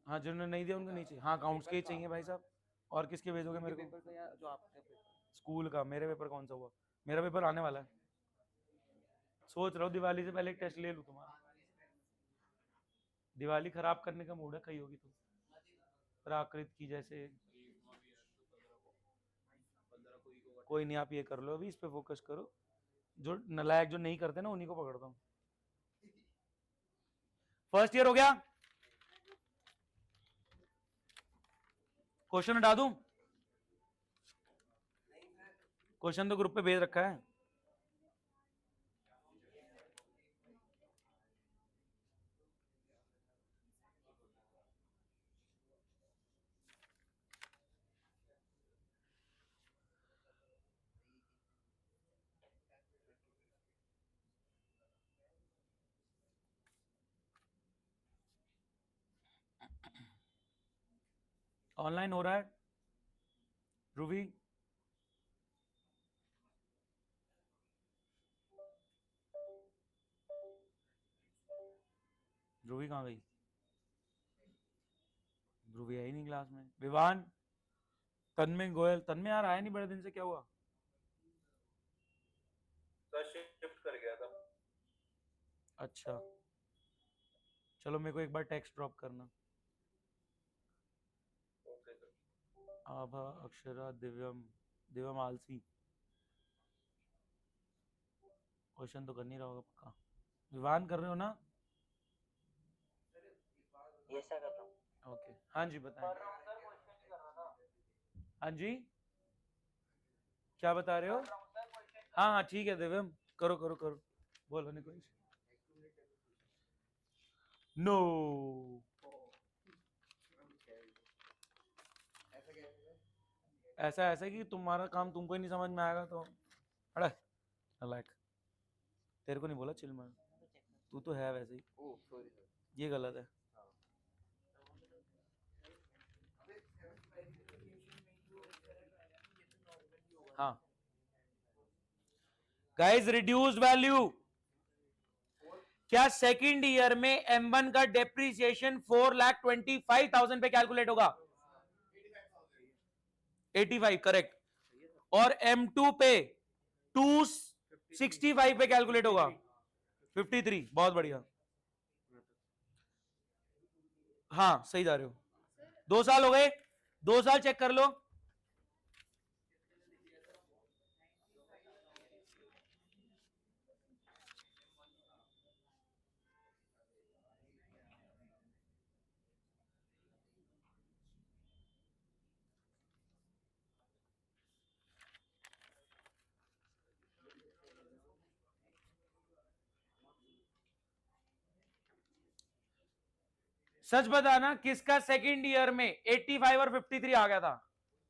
हाँ जिन्होंने नहीं दिया उनको नीचे, हाँ अकाउंट्स के ही चाहिए भाई साहब। और किसके भेजोगे मेरे को? जो आपका पेपर स्कूल का। मेरे पेपर कौन सा हुआ? मेरा पेपर आने वाला है, सोच रहा हूँ दिवाली से पहले एक टेस्ट ले लूँ तुम्हारा। दिवाली खराब करने का मूड है, कही होगी तुम प्राकृत की जैसे। कोई नहीं, आप ये कर लो, अभी इस पे फोकस करो, जो नलायक जो नहीं करते ना उन्हीं को पकड़ता हूँ। फर्स्ट ईयर हो गया, क्वेश्चन हटा दूं? क्वेश्चन तो ग्रुप पे भेज रखा है। ऑनलाइन हो रहा है रूबी? ध्रुवी कहाँ गई? ध्रुवी आई नहीं क्लास में। विवान, तन्मय गोयल, तन्मय यार आया नहीं बड़े दिन से, क्या हुआ? सर शिफ्ट कर गया था। अच्छा चलो मेरे को एक बार टेक्स्ट ड्रॉप करना। Okay sir. आभा, अक्षरा, दिव्यम, दिव्यम आलसी। क्वेश्चन तो कर नहीं रहा होगा पक्का। विवान कर रहे हो ना? ये क्या कर रहा हूँ? ओके हाँ जी बताएं। हाँ जी क्या बता रहे हो? हाँ हाँ ठीक है दिव्यम, करो करो करो, बोलो नहीं कोई। नो ऐसा ऐसा कि तुम्हारा काम तुमको ही नहीं समझ में आएगा तो अरे लाइक, तेरे को नहीं बोला चिल मार, तू तो है वैसे ही। Oh sorry sir. ये गलत है। हाँ गाइस रिड्यूस्ड वैल्यू, क्या सेकंड ईयर में M1 का डेप्रीसिएशन 4,25,000 पे कैलकुलेट होगा? 85 करेक्ट। और M2 पे 265 पे कैलकुलेट होगा 53। बहुत बढ़िया, हाँ सही जा रहे हो। 2 साल हो गए, 2 साल चेक कर लो। सच बताना किसका सेकंड ईयर में 85 और 53 आ गया था?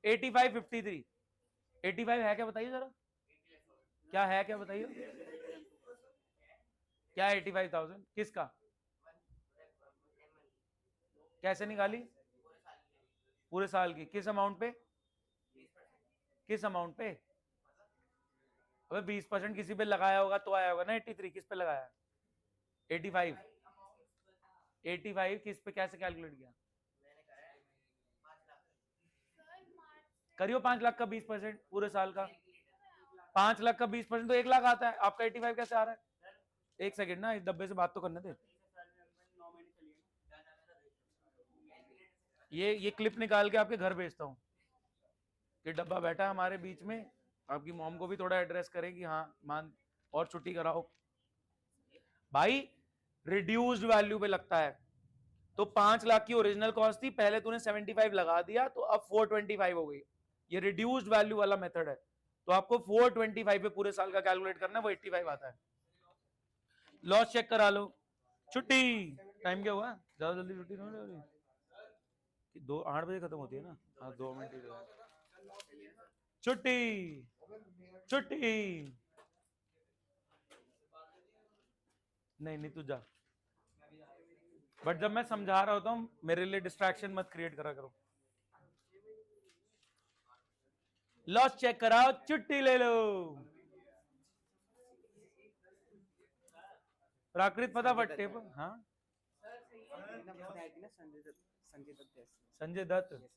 85 53 85 है क्या बताइए जरा, क्या है क्या बताइए, क्या है 85,000 किसका? कैसे निकाली? पूरे साल की किस अमाउंट पे? किस अमाउंट पे? अबे 20% किसी पे लगाया होगा तो आया होगा ना 83। किस पे लगाया? 85 85 किस पे कैसे कैलकुलेट किया? करियो 5 लाख का 20% पूरे साल का, 5 लाख का 20% तो 1 लाख आता है। आपका 85 कैसे आ रहा है? एक सेकंड ना, इस डब्बे से बात तो करने दे। ये क्लिप निकाल के आपके घर भेजता हूँ कि डब्बा बैठा है हमारे बीच में, आपकी मॉम को भी थोड़ा एड्रेस करें कि हाँ मान और छुट्टी कराओ भाई। रिड्यूस्ड वैल्यू पे लगता है, तो 5 लाख की ओरिजिनल कॉस्ट थी, पहले तूने 75 लगा दिया तो अब 425 हो गई। ये रिड्यूस्ड वैल्यू वाला मेथड है, तो आपको 425 पे पूरे साल का कैलकुलेट करना है, वो 85 आता है। लॉस चेक करा लो। छुट्टी टाइम क्या हुआ? ज्यादा जल्दी छुट्टी नहीं हो रही? 8 बजे खत्म होती है ना, हाँ 2 मिनट ही तो है। छुट्टी छुट्टी। नहीं तू जा, बट जब मैं समझा रहा होता हूँ मेरे लिए डिस्ट्रैक्शन मत क्रिएट करा करो। लॉस चेक कराओ, छुट्टी ले लो। प्राकृत फटाफट टेप। हाँ संजय दत्त,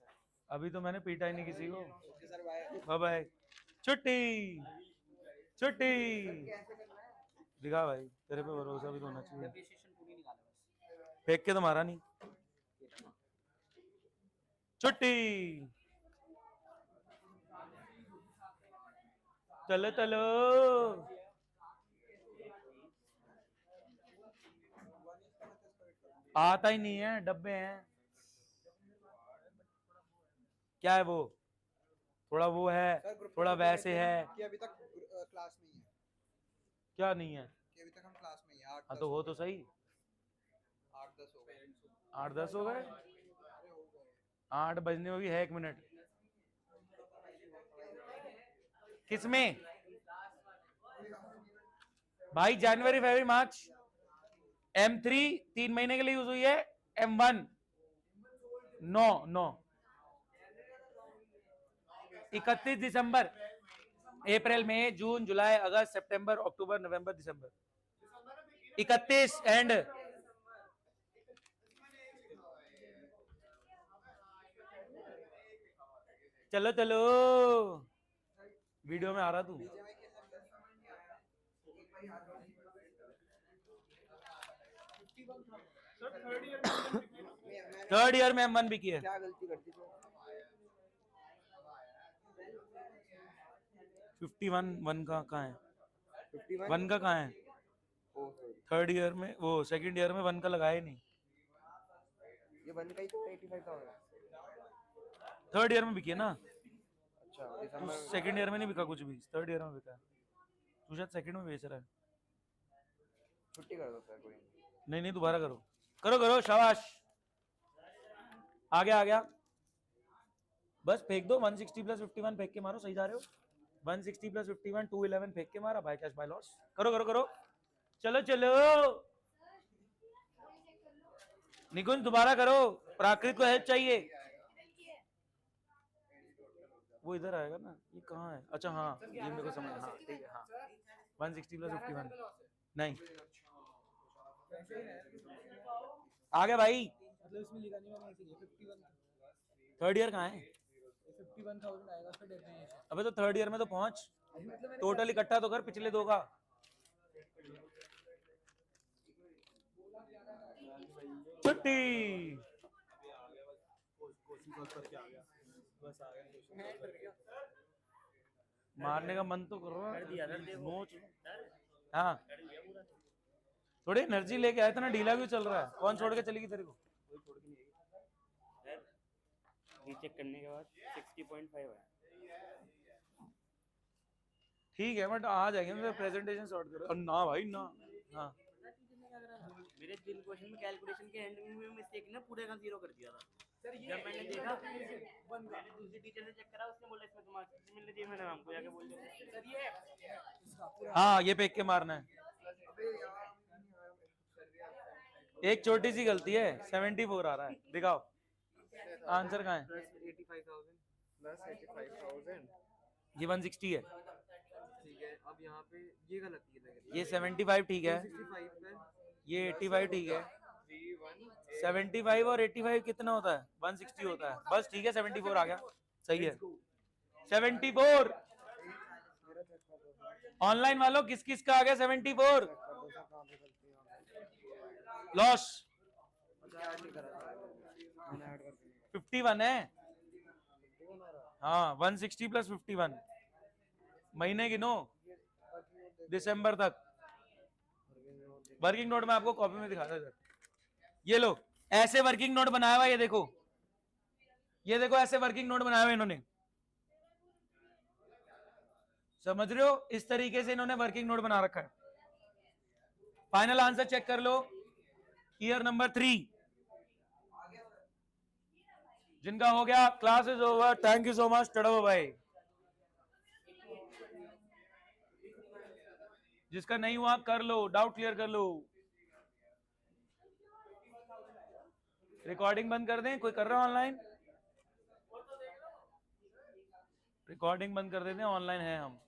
अभी तो मैंने पीटा ही नहीं किसी को। बाय छुट्टी छुट्टी। दिखा भाई, तेरे पे भरोसा भी तो होना चाहिए। फेंक के तो मारा नहीं। छुट्टी चलो चलो। आता ही नहीं है, डब्बे हैं। क्या है वो? थोड़ा वो है, थोड़ा वैसे है कि अभी तक क्लास में ही है। क्या नहीं है? कि अभी तक हम क्लास में ही है। हाँ तो हो तो सही। 8-10 हो गए। 8-10 हो गए, 8 बजने में भी है 1 मिनट। किसमें भाई? जनवरी फरवरी मार्च। M3 3 महीने के लिए यूज हुई है, M1 9 31 December, April May June July August September October November December, 31 and. चलो चलो, वीडियो में आ रहा तू। थर्ड ईयर में M1 भी किया। क्या गलती करती तो? 51 1 का कहाँ है? 51 1 का कहाँ है? थर्ड ईयर में, वो सेकंड ईयर में 1 का लगाया ही नहीं। ये बंद का ही 85 का होगा। थर्ड ईयर में बिकी है ना। अच्छा तू दिसंबर सेकंड ईयर में नहीं बिका कुछ भी, थर्ड ईयर में बिका है। तू शायद सेकंड में बेच रहा है। छुट्टी कर दो सर कोई। नहीं दोबारा करो करो करो, शाबाश। आ गया बस फेंक दो। 160 प्लस 51 फेंक के मारो, सही जा रहे हो। 160 प्लस 51 211 फेंक के मारा, बाय कैश बाय लॉस। करो चलो चलो निकुंज दोबारा करो, प्राकृत को हेल्प चाहिए। वो इधर आएगा ना, ये कहाँ है? अच्छा हाँ ये मेरे को समझ, हाँ ठीक है हाँ। 160 प्लस 51 नहीं आ गया भाई। मतलब इसमें लिखा नहीं, मैंने ऐसे किया 51। थर्ड ईयर कहाँ है? 51,000 आएगा उसका डेप्रिसिएशन। अबे तो थर्ड ईयर में तो पहुंच, टोटल इकट्ठा तो कर पिछले दो का। छुट्टी मारने का मन तो कर रहा है, नोच। हाँ थोड़ी एनर्जी लेके आया था ना, ढीला क्यों चल रहा है? कौन छोड़ के चलेगी तेरे को? रीचेक करने के बाद 60.5 है। ठीक है बट आ जाएंगे ना, प्रेजेंटेशन सॉर्ट करो ना भाई ना। हाँ मेरे दिन क्वेश्चन में कैलकुलेशन के एंड में मिस्टेक ने पूरे का जीरो कर दिया था। जब मैंने देखा, मैंने दूसरी टीचर से चेक करा, उसने बोला इसमें तो मार्क्स मिलने चाहिए, मैंने हमको जाके बोल दिया। हाँ ये फेंक के मारना है। एक छोटी सी गलती है, 74 आ रहा है, दिखाओ आंसर कहाँ है? प्लस 85,000 ये 160 है, ठीक है। अब यहाँ पे ये गलती है, ये 75 ठीक है, 65 पे ये 85 ठीक है। 3 75 और 85 कितना होता है? 160 होता है, बस ठीक है 74 आ गया, सही है 74। ऑनलाइन वालों किस किस का आ गया 74? लॉस 51 है। हाँ 160 प्लस 51, महीने गिनो दिसंबर तक। वर्किंग नोट में आपको कॉपी में दिखा था, ये लो ऐसे वर्किंग नोट बनाया हुआ, ये देखो, ये देखो ऐसे वर्किंग नोट बनाया हुआ इन्होंने, समझ रहे हो? इस तरीके से इन्होंने वर्किंग नोट बना रखा है। फाइनल आंसर चेक कर लो, ईयर नंबर 3 जिनका हो गया, class is over, thank you so much, टड़ो भाई। जिसका नहीं हुआ कर लो, डाउट क्लियर कर लो। रिकॉर्डिंग बंद कर दें, कोई कर रहा है ऑनलाइन? रिकॉर्डिंग बंद कर देते हैं, ऑनलाइन है हम।